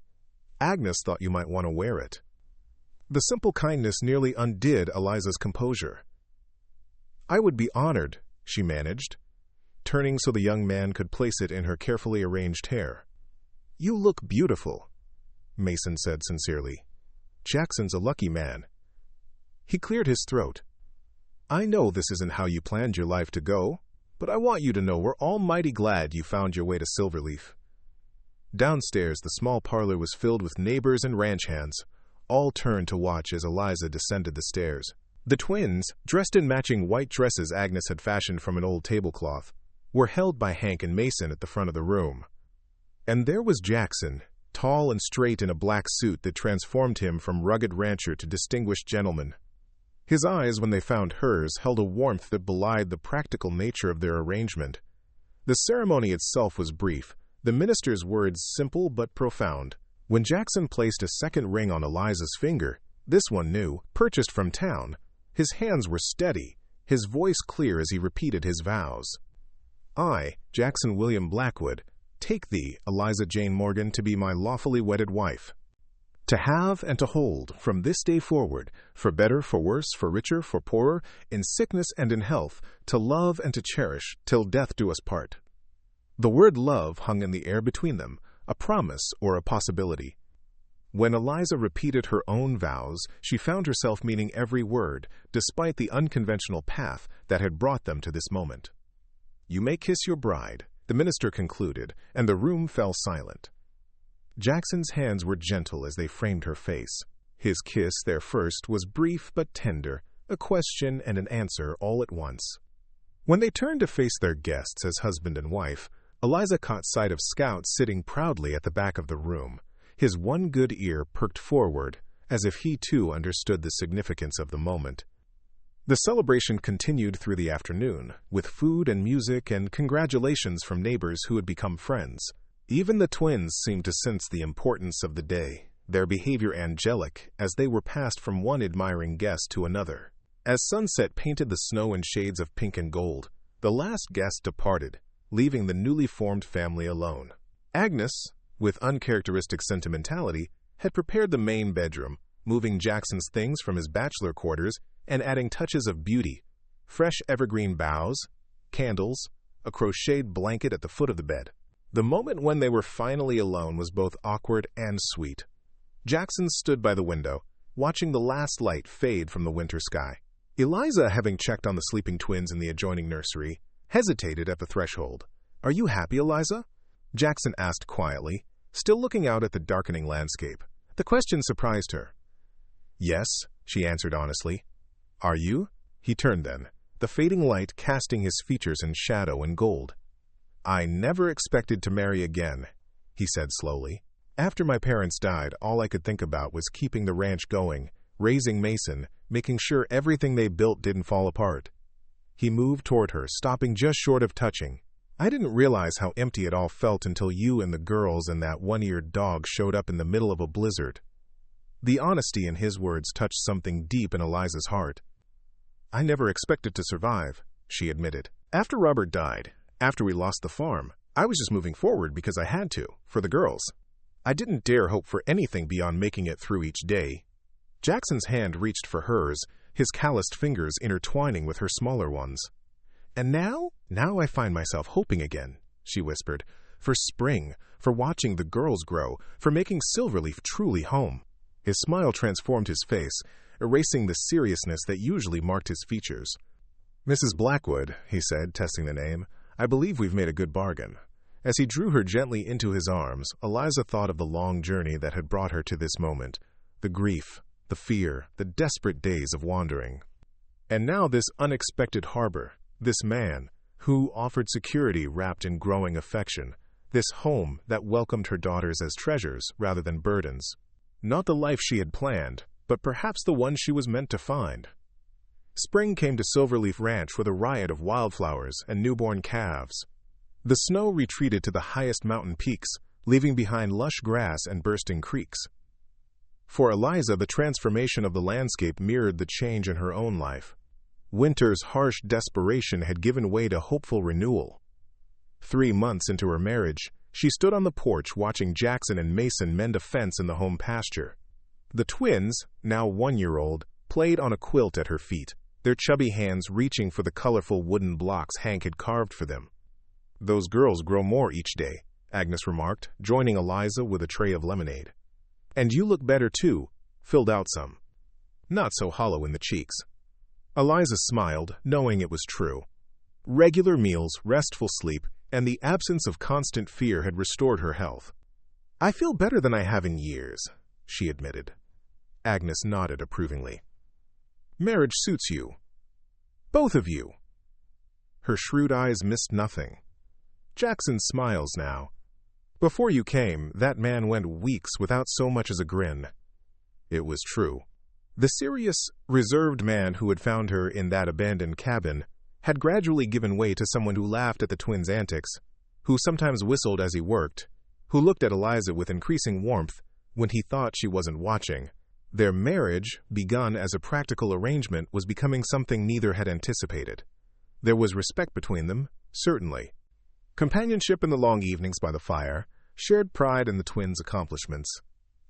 Agnes thought you might want to wear it." The simple kindness nearly undid Eliza's composure. "I would be honored," she managed, turning so the young man could place it in her carefully arranged hair. "You look beautiful," Mason said sincerely. "Jackson's a lucky man." He cleared his throat. "I know this isn't how you planned your life to go, but I want you to know we're all mighty glad you found your way to Silverleaf." Downstairs, the small parlor was filled with neighbors and ranch hands, all turned to watch as Eliza descended the stairs. The twins, dressed in matching white dresses Agnes had fashioned from an old tablecloth, were held by Hank and Mason at the front of the room. And there was Jackson, tall and straight in a black suit that transformed him from rugged rancher to distinguished gentleman. His eyes, when they found hers, held a warmth that belied the practical nature of their arrangement. The ceremony itself was brief, the minister's words simple but profound. When Jackson placed a second ring on Eliza's finger, this one new, purchased from town, his hands were steady, his voice clear as he repeated his vows. "I, Jackson William Blackwood, take thee, Eliza Jane Morgan, to be my lawfully wedded wife. To have and to hold, from this day forward, for better, for worse, for richer, for poorer, in sickness and in health, to love and to cherish, till death do us part." The word love hung in the air between them, a promise or a possibility. When Eliza repeated her own vows, she found herself meaning every word, despite the unconventional path that had brought them to this moment. "You may kiss your bride," the minister concluded, and the room fell silent. Jackson's hands were gentle as they framed her face. His kiss, their first, was brief but tender, a question and an answer all at once. When they turned to face their guests as husband and wife, Eliza caught sight of Scout sitting proudly at the back of the room, his one good ear perked forward, as if he too understood the significance of the moment. The celebration continued through the afternoon, with food and music and congratulations from neighbors who had become friends. Even the twins seemed to sense the importance of the day, their behavior angelic as they were passed from one admiring guest to another. As sunset painted the snow in shades of pink and gold, the last guest departed, leaving the newly formed family alone. Agnes, with uncharacteristic sentimentality, had prepared the main bedroom, moving Jackson's things from his bachelor quarters and adding touches of beauty, fresh evergreen boughs, candles, a crocheted blanket at the foot of the bed. The moment when they were finally alone was both awkward and sweet. Jackson stood by the window, watching the last light fade from the winter sky. Eliza, having checked on the sleeping twins in the adjoining nursery, hesitated at the threshold. "Are you happy, Eliza?" Jackson asked quietly, still looking out at the darkening landscape. The question surprised her. "Yes," she answered honestly. "Are you?" He turned then, the fading light casting his features in shadow and gold. "I never expected to marry again," he said slowly. "After my parents died, all I could think about was keeping the ranch going, raising Mason, making sure everything they built didn't fall apart." He moved toward her, stopping just short of touching. "I didn't realize how empty it all felt until you and the girls and that one-eared dog showed up in the middle of a blizzard." The honesty in his words touched something deep in Eliza's heart. "I never expected to survive," she admitted. "After Robert died, after we lost the farm, I was just moving forward because I had to, for the girls. I didn't dare hope for anything beyond making it through each day. Jackson's hand reached for hers, his calloused fingers intertwining with her smaller ones. "And now I find myself hoping again," she whispered, "for spring, for watching the girls grow, for making Silverleaf truly home." His smile transformed his face, erasing the seriousness that usually marked his features. "Mrs. Blackwood," he said, testing the name, "I believe we've made a good bargain." As he drew her gently into his arms, Eliza thought of the long journey that had brought her to this moment, the grief, the fear, the desperate days of wandering. And now this unexpected harbor, this man, who offered security wrapped in growing affection, this home that welcomed her daughters as treasures rather than burdens. Not the life she had planned, but perhaps the one she was meant to find. Spring came to Silverleaf Ranch with a riot of wildflowers and newborn calves. The snow retreated to the highest mountain peaks, leaving behind lush grass and bursting creeks. For Eliza, the transformation of the landscape mirrored the change in her own life. Winter's harsh desperation had given way to hopeful renewal. 3 months into her marriage, she stood on the porch watching Jackson and Mason mend a fence in the home pasture. The twins, now 1-year-old, played on a quilt at her feet, their chubby hands reaching for the colorful wooden blocks Hank had carved for them. "Those girls grow more each day," Agnes remarked, joining Eliza with a tray of lemonade. "And you look better, too," filled out some. Not so hollow in the cheeks. Eliza smiled, knowing it was true. Regular meals, restful sleep, and the absence of constant fear had restored her health. "I feel better than I have in years," she admitted. Agnes nodded approvingly. "Marriage suits you. Both of you." Her shrewd eyes missed nothing. "Jackson smiles now. Before you came, that man went weeks without so much as a grin." It was true. The serious, reserved man who had found her in that abandoned cabin had gradually given way to someone who laughed at the twins' antics, who sometimes whistled as he worked, who looked at Eliza with increasing warmth when he thought she wasn't watching. Their marriage, begun as a practical arrangement, was becoming something neither had anticipated. There was respect between them, certainly. Companionship in the long evenings by the fire, shared pride in the twins' accomplishments,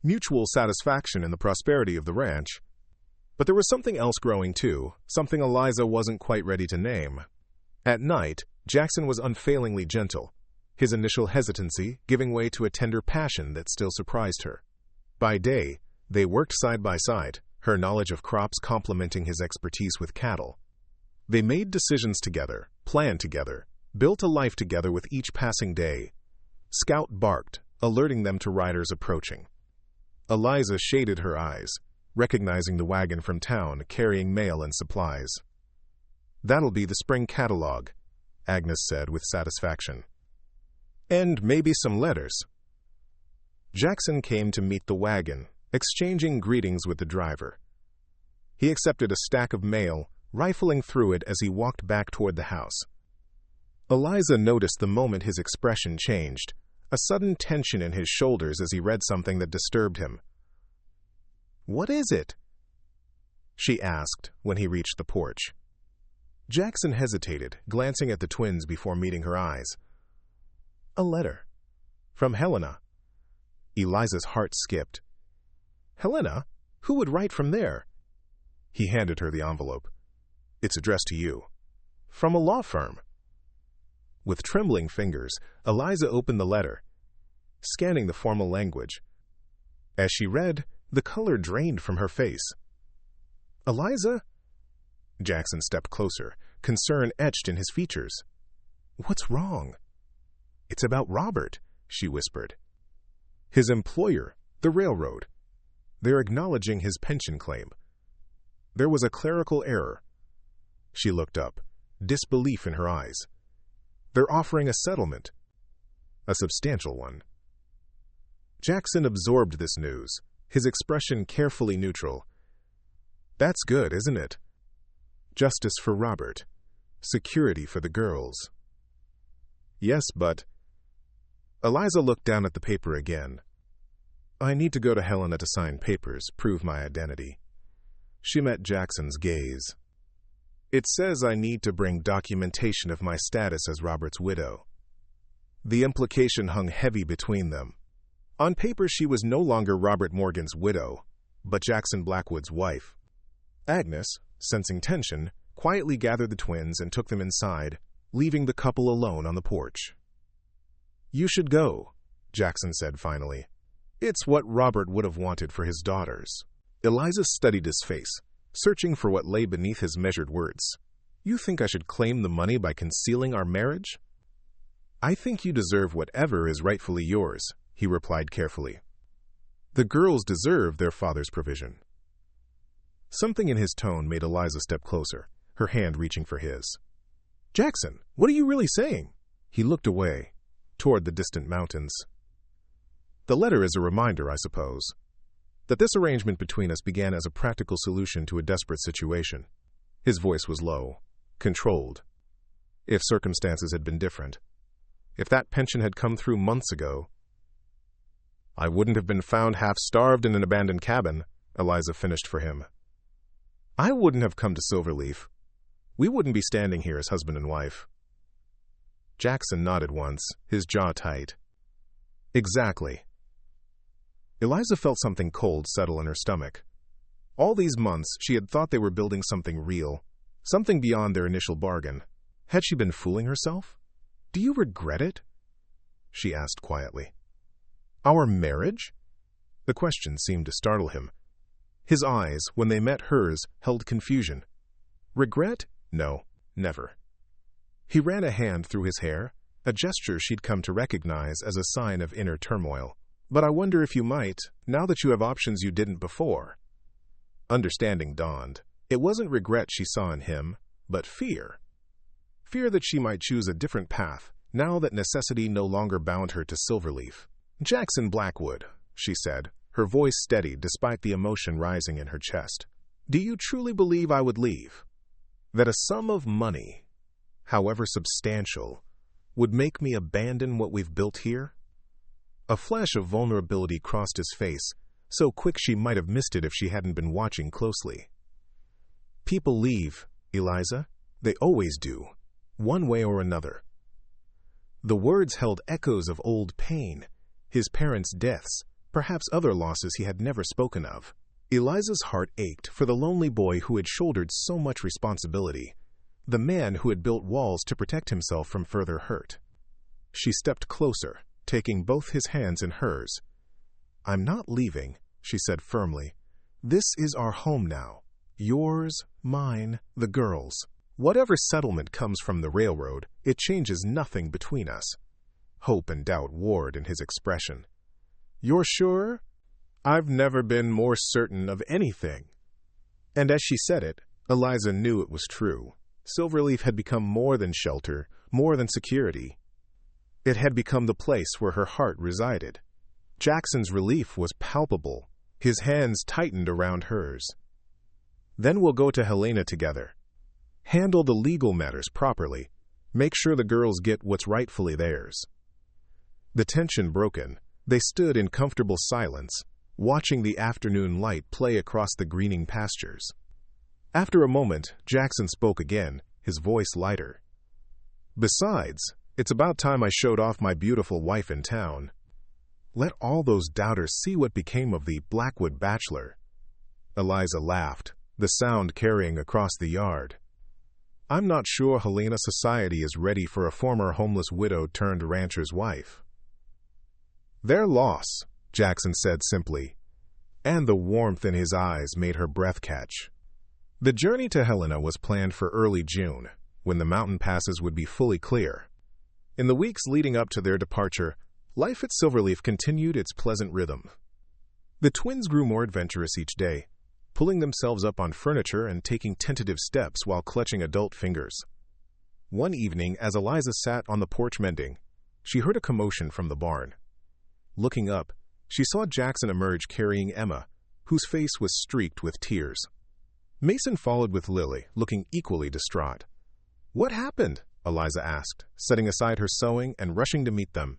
mutual satisfaction in the prosperity of the ranch. But there was something else growing too, something Eliza wasn't quite ready to name. At night, Jackson was unfailingly gentle, his initial hesitancy giving way to a tender passion that still surprised her. By day, they worked side by side, her knowledge of crops complementing his expertise with cattle. They made decisions together, planned together, built a life together with each passing day. Scout barked, alerting them to riders approaching. Eliza shaded her eyes, recognizing the wagon from town carrying mail and supplies. "That'll be the spring catalog," Agnes said with satisfaction. "And maybe some letters." Jackson came to meet the wagon, exchanging greetings with the driver. He accepted a stack of mail, rifling through it as he walked back toward the house. Eliza noticed the moment his expression changed, a sudden tension in his shoulders as he read something that disturbed him. "What is it?" she asked when he reached the porch. Jackson hesitated, glancing at the twins before meeting her eyes. "A letter. From Helena." Eliza's heart skipped. "Helena? Who would write from there?" He handed her the envelope. "It's addressed to you." "From a law firm." With trembling fingers, Eliza opened the letter, scanning the formal language. As she read, the color drained from her face. "Eliza?" Jackson stepped closer, concern etched in his features. "What's wrong?" "It's about Robert," she whispered. "His employer, the railroad. They're acknowledging his pension claim. There was a clerical error." She looked up, disbelief in her eyes. "They're offering a settlement. A substantial one." Jackson absorbed this news, his expression carefully neutral. "That's good, isn't it? Justice for Robert. Security for the girls." "Yes, but—" Eliza looked down at the paper again. "I need to go to Helena to sign papers, prove my identity." She met Jackson's gaze. "It says I need to bring documentation of my status as Robert's widow." The implication hung heavy between them. On paper, she was no longer Robert Morgan's widow, but Jackson Blackwood's wife. Agnes, sensing tension, quietly gathered the twins and took them inside, leaving the couple alone on the porch. "You should go," Jackson said finally. "It's what Robert would have wanted for his daughters." Eliza studied his face, searching for what lay beneath his measured words. "You think I should claim the money by concealing our marriage?" "I think you deserve whatever is rightfully yours," he replied carefully. "The girls deserve their father's provision." Something in his tone made Eliza step closer, her hand reaching for his. "Jackson, what are you really saying?" He looked away, toward the distant mountains. "The letter is a reminder, I suppose, that this arrangement between us began as a practical solution to a desperate situation." His voice was low, controlled. "If circumstances had been different, if that pension had come through months ago, I wouldn't have been found half-starved in an abandoned cabin," Eliza finished for him. "I wouldn't have come to Silverleaf. We wouldn't be standing here as husband and wife." Jackson nodded once, his jaw tight. "Exactly." Eliza felt something cold settle in her stomach. All these months, she had thought they were building something real, something beyond their initial bargain. Had she been fooling herself? "Do you regret it?" she asked quietly. "Our marriage?" The question seemed to startle him. His eyes, when they met hers, held confusion. Regret? No, never. He ran a hand through his hair, a gesture she'd come to recognize as a sign of inner turmoil. "But I wonder if you might, now that you have options you didn't before." Understanding dawned. It wasn't regret she saw in him, but fear. Fear that she might choose a different path, now that necessity no longer bound her to Silverleaf. "Jackson Blackwood," she said, her voice steady despite the emotion rising in her chest. "Do you truly believe I would leave? That a sum of money, however substantial, would make me abandon what we've built here?" A flash of vulnerability crossed his face, so quick she might have missed it if she hadn't been watching closely. "People leave, Eliza. They always do, one way or another." The words held echoes of old pain, his parents' deaths, perhaps other losses he had never spoken of. Eliza's heart ached for the lonely boy who had shouldered so much responsibility, the man who had built walls to protect himself from further hurt. She stepped closer, taking both his hands in hers. "I'm not leaving," she said firmly. "This is our home now. Yours, mine, the girls. Whatever settlement comes from the railroad, it changes nothing between us." Hope and doubt warred in his expression. "You're sure?" "I've never been more certain of anything." And as she said it, Eliza knew it was true. Silverleaf had become more than shelter, more than security. It had become the place where her heart resided. Jackson's relief was palpable. His hands tightened around hers. "Then we'll go to Helena together. Handle the legal matters properly. Make sure the girls get what's rightfully theirs." The tension broken, they stood in comfortable silence, watching the afternoon light play across the greening pastures. After a moment, Jackson spoke again, his voice lighter. "Besides, it's about time I showed off my beautiful wife in town. Let all those doubters see what became of the Blackwood bachelor." Eliza laughed, the sound carrying across the yard. "I'm not sure Helena society is ready for a former homeless widow turned rancher's wife." "Their loss," Jackson said simply, and the warmth in his eyes made her breath catch. The journey to Helena was planned for early June, when the mountain passes would be fully clear. In the weeks leading up to their departure, life at Silverleaf continued its pleasant rhythm. The twins grew more adventurous each day, pulling themselves up on furniture and taking tentative steps while clutching adult fingers. One evening, as Eliza sat on the porch mending, she heard a commotion from the barn. Looking up, she saw Jackson emerge carrying Emma, whose face was streaked with tears. Mason followed with Lily, looking equally distraught. "What happened?" Eliza asked, setting aside her sewing and rushing to meet them.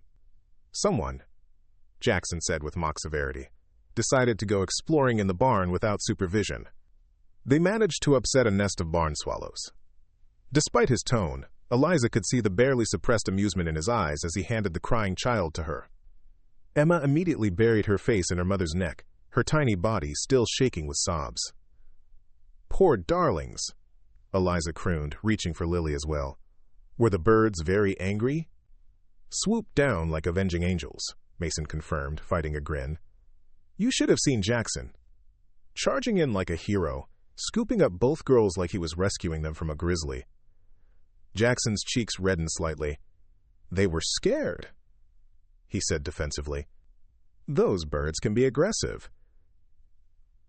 "Someone," Jackson said with mock severity, "decided to go exploring in the barn without supervision. They managed to upset a nest of barn swallows." Despite his tone, Eliza could see the barely suppressed amusement in his eyes as he handed the crying child to her. Emma immediately buried her face in her mother's neck, her tiny body still shaking with sobs. "Poor darlings," Eliza crooned, reaching for Lily as well. "Were the birds very angry?" "Swooped down like avenging angels," Mason confirmed, fighting a grin. "You should have seen Jackson. Charging in like a hero, scooping up both girls like he was rescuing them from a grizzly." Jackson's cheeks reddened slightly. "They were scared," he said defensively. "Those birds can be aggressive."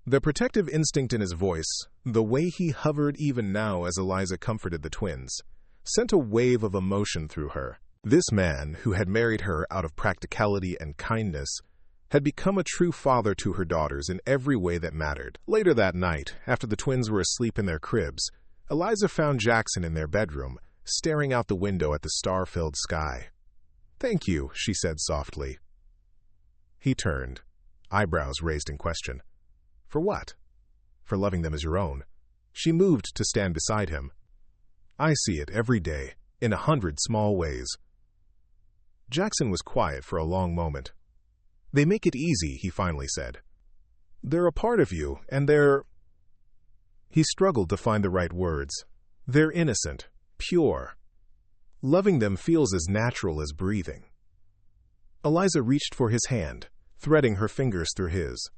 The protective instinct in his voice, the way he hovered even now as Eliza comforted the twins, sent a wave of emotion through her. This man, who had married her out of practicality and kindness, had become a true father to her daughters in every way that mattered. Later that night, after the twins were asleep in their cribs, Eliza found Jackson in their bedroom, staring out the window at the star-filled sky. "Thank you," she said softly. He turned, eyebrows raised in question. "For what?" "For loving them as your own." She moved to stand beside him. "I see it every day, in 100 small ways." Jackson was quiet for a long moment. "They make it easy," he finally said. "They're a part of you, and they're—" He struggled to find the right words. "They're innocent, pure. Loving them feels as natural as breathing." Eliza reached for his hand, threading her fingers through his.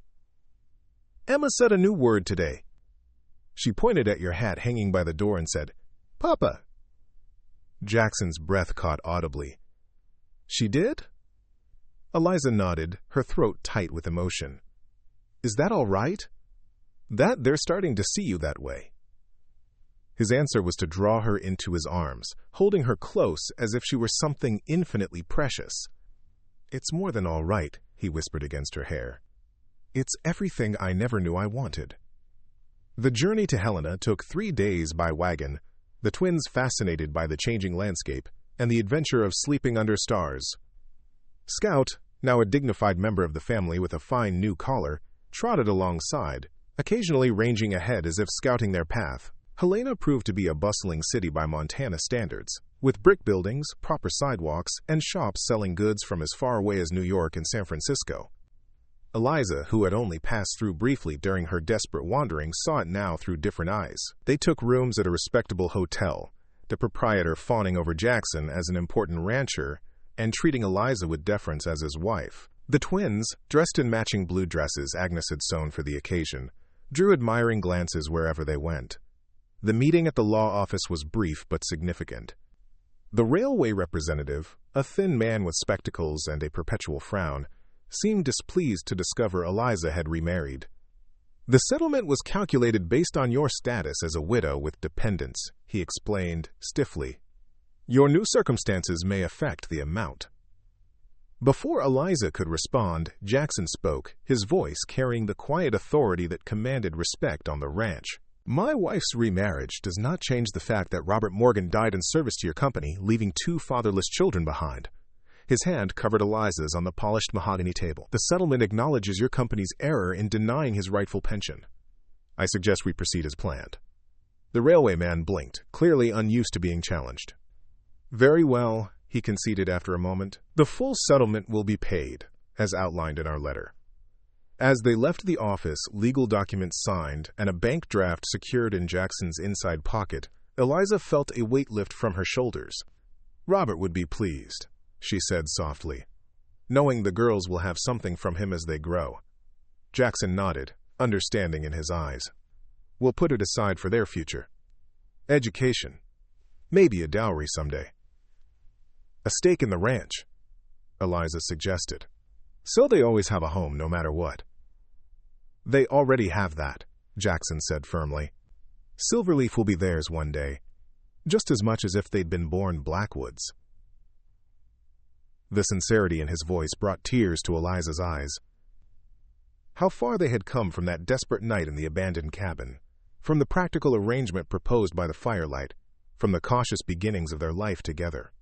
"Emma said a new word today." She pointed at your hat hanging by the door and said, "Papa." Jackson's breath caught audibly. "She did?" Eliza nodded, her throat tight with emotion. "Is that all right?" "That they're starting to see you that way." His answer was to draw her into his arms, holding her close as if she were something infinitely precious. "It's more than all right," he whispered against her hair. "It's everything I never knew I wanted." The journey to Helena took 3 days by wagon, the twins fascinated by the changing landscape and the adventure of sleeping under stars. Scout, now a dignified member of the family with a fine new collar, trotted alongside, occasionally ranging ahead as if scouting their path. Helena proved to be a bustling city by Montana standards, with brick buildings, proper sidewalks, and shops selling goods from as far away as New York and San Francisco. Eliza, who had only passed through briefly during her desperate wandering, saw it now through different eyes. They took rooms at a respectable hotel, the proprietor fawning over Jackson as an important rancher and treating Eliza with deference as his wife. The twins, dressed in matching blue dresses Agnes had sewn for the occasion, drew admiring glances wherever they went. The meeting at the law office was brief but significant. The railway representative, a thin man with spectacles and a perpetual frown, seemed displeased to discover Eliza had remarried. "The settlement was calculated based on your status as a widow with dependents," he explained stiffly. "Your new circumstances may affect the amount." Before Eliza could respond, Jackson spoke, his voice carrying the quiet authority that commanded respect on the ranch. "My wife's remarriage does not change the fact that Robert Morgan died in service to your company, leaving 2 fatherless children behind." His hand covered Eliza's on the polished mahogany table. "The settlement acknowledges your company's error in denying his rightful pension. I suggest we proceed as planned." The railway man blinked, clearly unused to being challenged. "Very well," he conceded after a moment. "The full settlement will be paid, as outlined in our letter." As they left the office, legal documents signed, and a bank draft secured in Jackson's inside pocket, Eliza felt a weight lift from her shoulders. "Robert would be pleased," she said softly, "knowing the girls will have something from him as they grow." Jackson nodded, understanding in his eyes. "We'll put it aside for their future. Education. Maybe a dowry someday." "A stake in the ranch," Eliza suggested. "So they always have a home no matter what." "They already have that," Jackson said firmly. "Silverleaf will be theirs one day, just as much as if they'd been born Blackwoods." The sincerity in his voice brought tears to Eliza's eyes. How far they had come from that desperate night in the abandoned cabin, from the practical arrangement proposed by the firelight, from the cautious beginnings of their life together.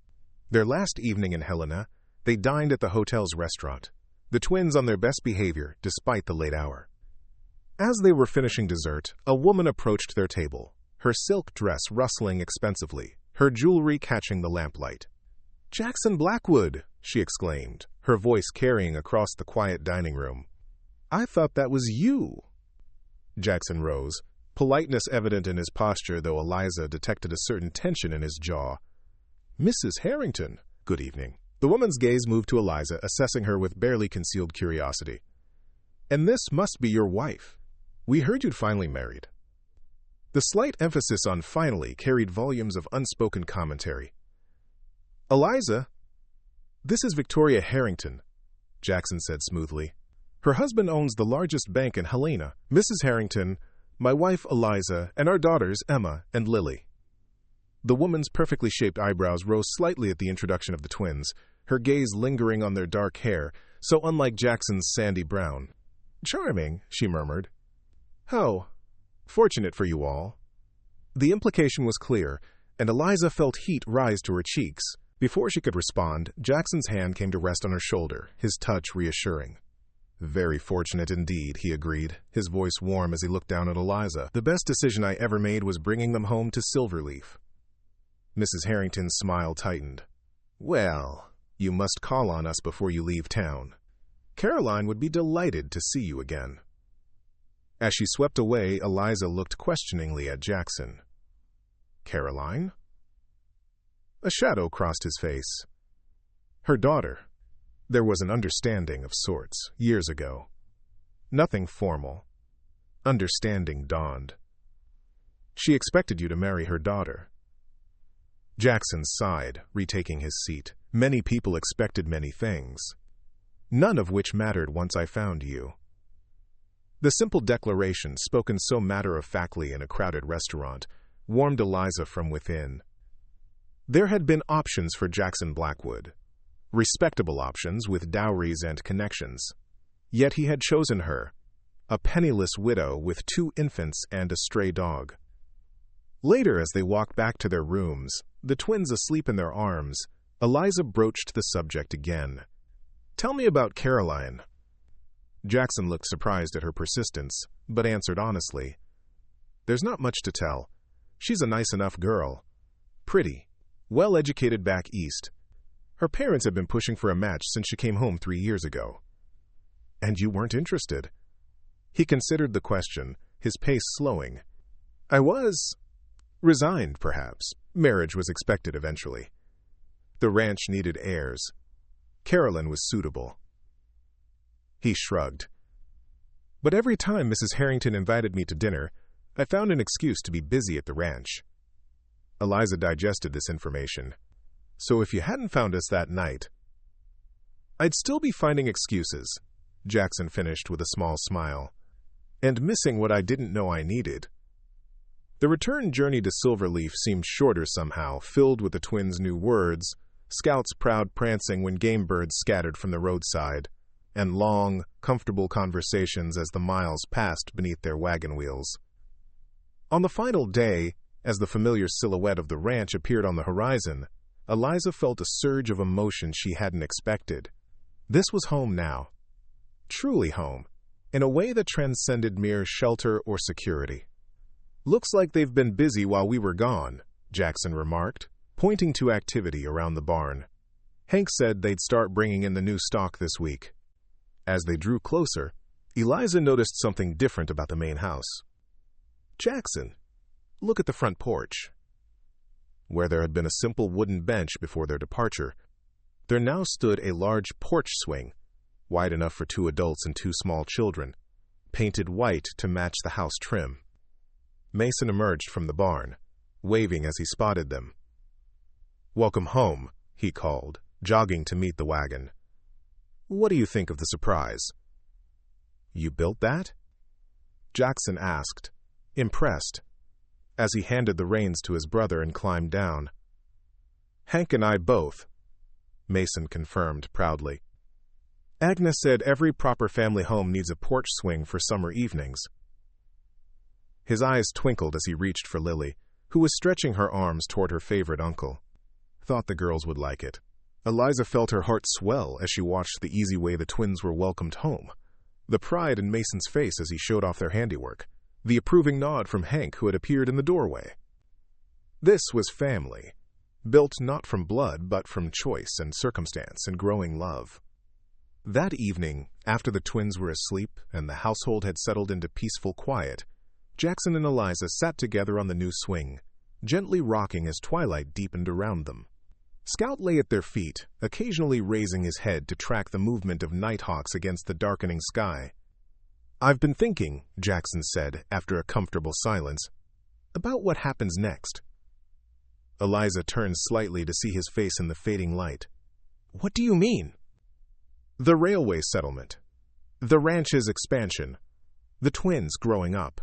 Their last evening in Helena, they dined at the hotel's restaurant, the twins on their best behavior despite the late hour. As they were finishing dessert, a woman approached their table, her silk dress rustling expensively, her jewelry catching the lamplight. "Jackson Blackwood!" she exclaimed, her voice carrying across the quiet dining room. I thought that was you. Jackson rose, politeness evident in his posture, though Eliza detected a certain tension in his jaw. Mrs. Harrington, good evening. The woman's gaze moved to Eliza, assessing her with barely concealed curiosity. And this must be your wife. We heard you'd finally married. The slight emphasis on finally carried volumes of unspoken commentary. Eliza, this is Victoria Harrington, Jackson said smoothly. Her husband owns the largest bank in Helena. Mrs. Harrington, my wife Eliza, and our daughters Emma and Lily. The woman's perfectly shaped eyebrows rose slightly at the introduction of the twins, her gaze lingering on their dark hair, so unlike Jackson's sandy brown. Charming, she murmured. How fortunate for you all. The implication was clear, and Eliza felt heat rise to her cheeks. Before she could respond, Jackson's hand came to rest on her shoulder, his touch reassuring. Very fortunate indeed, he agreed, his voice warm as he looked down at Eliza. The best decision I ever made was bringing them home to Silverleaf. Mrs. Harrington's smile tightened. Well, you must call on us before you leave town. Caroline would be delighted to see you again. As she swept away, Eliza looked questioningly at Jackson. Caroline? A shadow crossed his face. Her daughter. There was an understanding of sorts, years ago. Nothing formal. Understanding dawned. She expected you to marry her daughter. Jackson sighed, retaking his seat. Many people expected many things, none of which mattered once I found you. The simple declaration, spoken so matter-of-factly in a crowded restaurant, warmed Eliza from within. There had been options for Jackson Blackwood, respectable options with dowries and connections. Yet he had chosen her, a penniless widow with 2 infants and a stray dog. Later, as they walked back to their rooms, the twins asleep in their arms, Eliza broached the subject again. Tell me about Caroline. Jackson looked surprised at her persistence, but answered honestly. There's not much to tell. She's a nice enough girl. Pretty. Well-educated back east. Her parents had been pushing for a match since she came home 3 years ago. And you weren't interested? He considered the question, his pace slowing. I was resigned, perhaps. Marriage was expected eventually. The ranch needed heirs. Caroline was suitable. He shrugged. But every time Mrs. Harrington invited me to dinner, I found an excuse to be busy at the ranch. Eliza digested this information. So if you hadn't found us that night, I'd still be finding excuses, Jackson finished with a small smile, and missing what I didn't know I needed. The return journey to Silverleaf seemed shorter somehow, filled with the twins' new words, Scout's proud prancing when game birds scattered from the roadside, and long, comfortable conversations as the miles passed beneath their wagon wheels. On the final day, as the familiar silhouette of the ranch appeared on the horizon, Eliza felt a surge of emotion she hadn't expected. This was home now. Truly home, in a way that transcended mere shelter or security. Looks like they've been busy while we were gone, Jackson remarked, pointing to activity around the barn. Hank said they'd start bringing in the new stock this week. As they drew closer, Eliza noticed something different about the main house. Jackson, look at the front porch. Where there had been a simple wooden bench before their departure, there now stood a large porch swing, wide enough for 2 adults and 2 small children, painted white to match the house trim. Mason emerged from the barn, waving as he spotted them. Welcome home, he called, jogging to meet the wagon. What do you think of the surprise? You built that? Jackson asked, impressed, as he handed the reins to his brother and climbed down. Hank and I both, Mason confirmed proudly. Agnes said every proper family home needs a porch swing for summer evenings. His eyes twinkled as he reached for Lily, who was stretching her arms toward her favorite uncle. Thought the girls would like it. Eliza felt her heart swell as she watched the easy way the twins were welcomed home, the pride in Mason's face as he showed off their handiwork, the approving nod from Hank who had appeared in the doorway. This was family, built not from blood but from choice and circumstance and growing love. That evening, after the twins were asleep and the household had settled into peaceful quiet, Jackson and Eliza sat together on the new swing, gently rocking as twilight deepened around them. Scout lay at their feet, occasionally raising his head to track the movement of nighthawks against the darkening sky. "I've been thinking," Jackson said after a comfortable silence, "about what happens next." Eliza turned slightly to see his face in the fading light. "What do you mean?" "The railway settlement, the ranch's expansion, the twins growing up."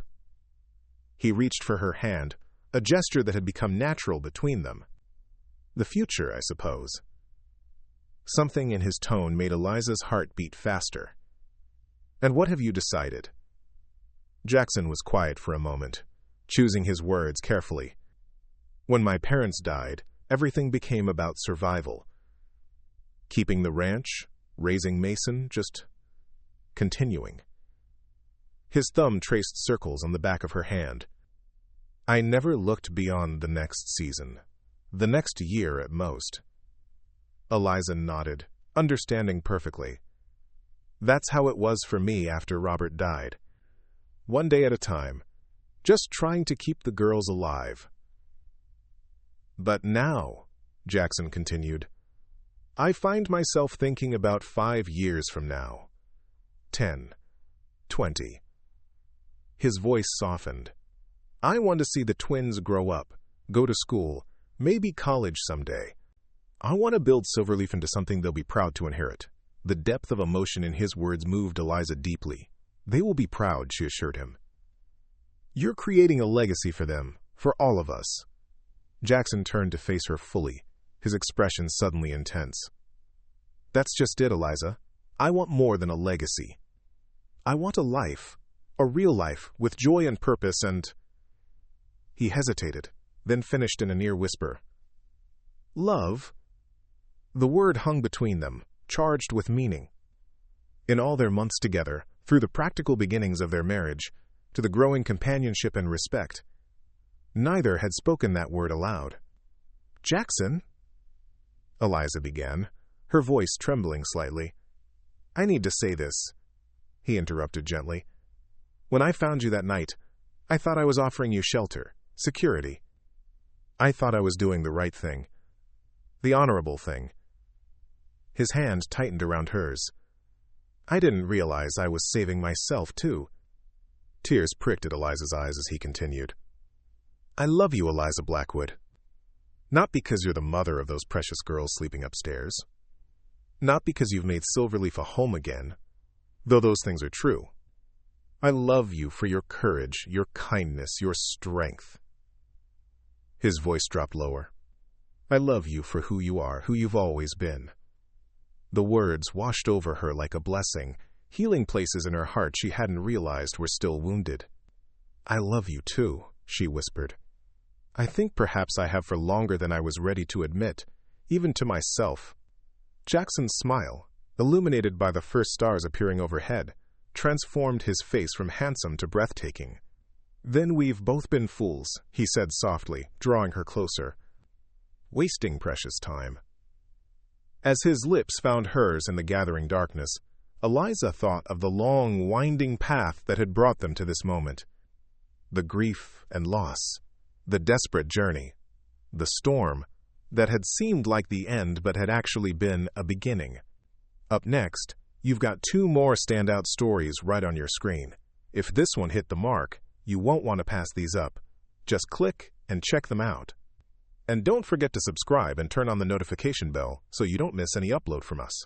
He reached for her hand, a gesture that had become natural between them. "The future, I suppose." Something in his tone made Eliza's heart beat faster. "And what have you decided?" Jackson was quiet for a moment, choosing his words carefully. "When my parents died, everything became about survival. Keeping the ranch, raising Mason, just continuing." His thumb traced circles on the back of her hand. "I never looked beyond the next season, the next year at most." Eliza nodded, understanding perfectly. "That's how it was for me after Robert died. One day at a time, just trying to keep the girls alive." "But now," Jackson continued, "I find myself thinking about 5 years from now. 10, 20. His voice softened. "I want to see the twins grow up, go to school, maybe college someday. I want to build Silverleaf into something they'll be proud to inherit." The depth of emotion in his words moved Eliza deeply. "They will be proud," she assured him. "You're creating a legacy for them, for all of us." Jackson turned to face her fully, his expression suddenly intense. "That's just it, Eliza. I want more than a legacy. I want a life, a real life, with joy and purpose and—" He hesitated, then finished in a near whisper. "Love?" The word hung between them, charged with meaning. In all their months together, through the practical beginnings of their marriage, to the growing companionship and respect, neither had spoken that word aloud. "Jackson," Eliza began, her voice trembling slightly. "I need to say this," he interrupted gently. "When I found you that night, I thought I was offering you shelter, security. I thought I was doing the right thing, the honorable thing." His hand tightened around hers. "I didn't realize I was saving myself, too." Tears pricked at Eliza's eyes as he continued. "I love you, Eliza Blackwood. Not because you're the mother of those precious girls sleeping upstairs. Not because you've made Silverleaf a home again, though those things are true. I love you for your courage, your kindness, your strength." His voice dropped lower. "I love you for who you are, who you've always been." The words washed over her like a blessing, healing places in her heart she hadn't realized were still wounded. "I love you too," she whispered. "I think perhaps I have for longer than I was ready to admit, even to myself." Jackson's smile, illuminated by the first stars appearing overhead, transformed his face from handsome to breathtaking. "Then we've both been fools," he said softly, drawing her closer. "Wasting precious time." As his lips found hers in the gathering darkness, Eliza thought of the long, winding path that had brought them to this moment. The grief and loss, the desperate journey, the storm that had seemed like the end but had actually been a beginning. Up next, you've got 2 more standout stories right on your screen. If this one hit the mark, you won't want to pass these up. Just click and check them out. And don't forget to subscribe and turn on the notification bell so you don't miss any upload from us.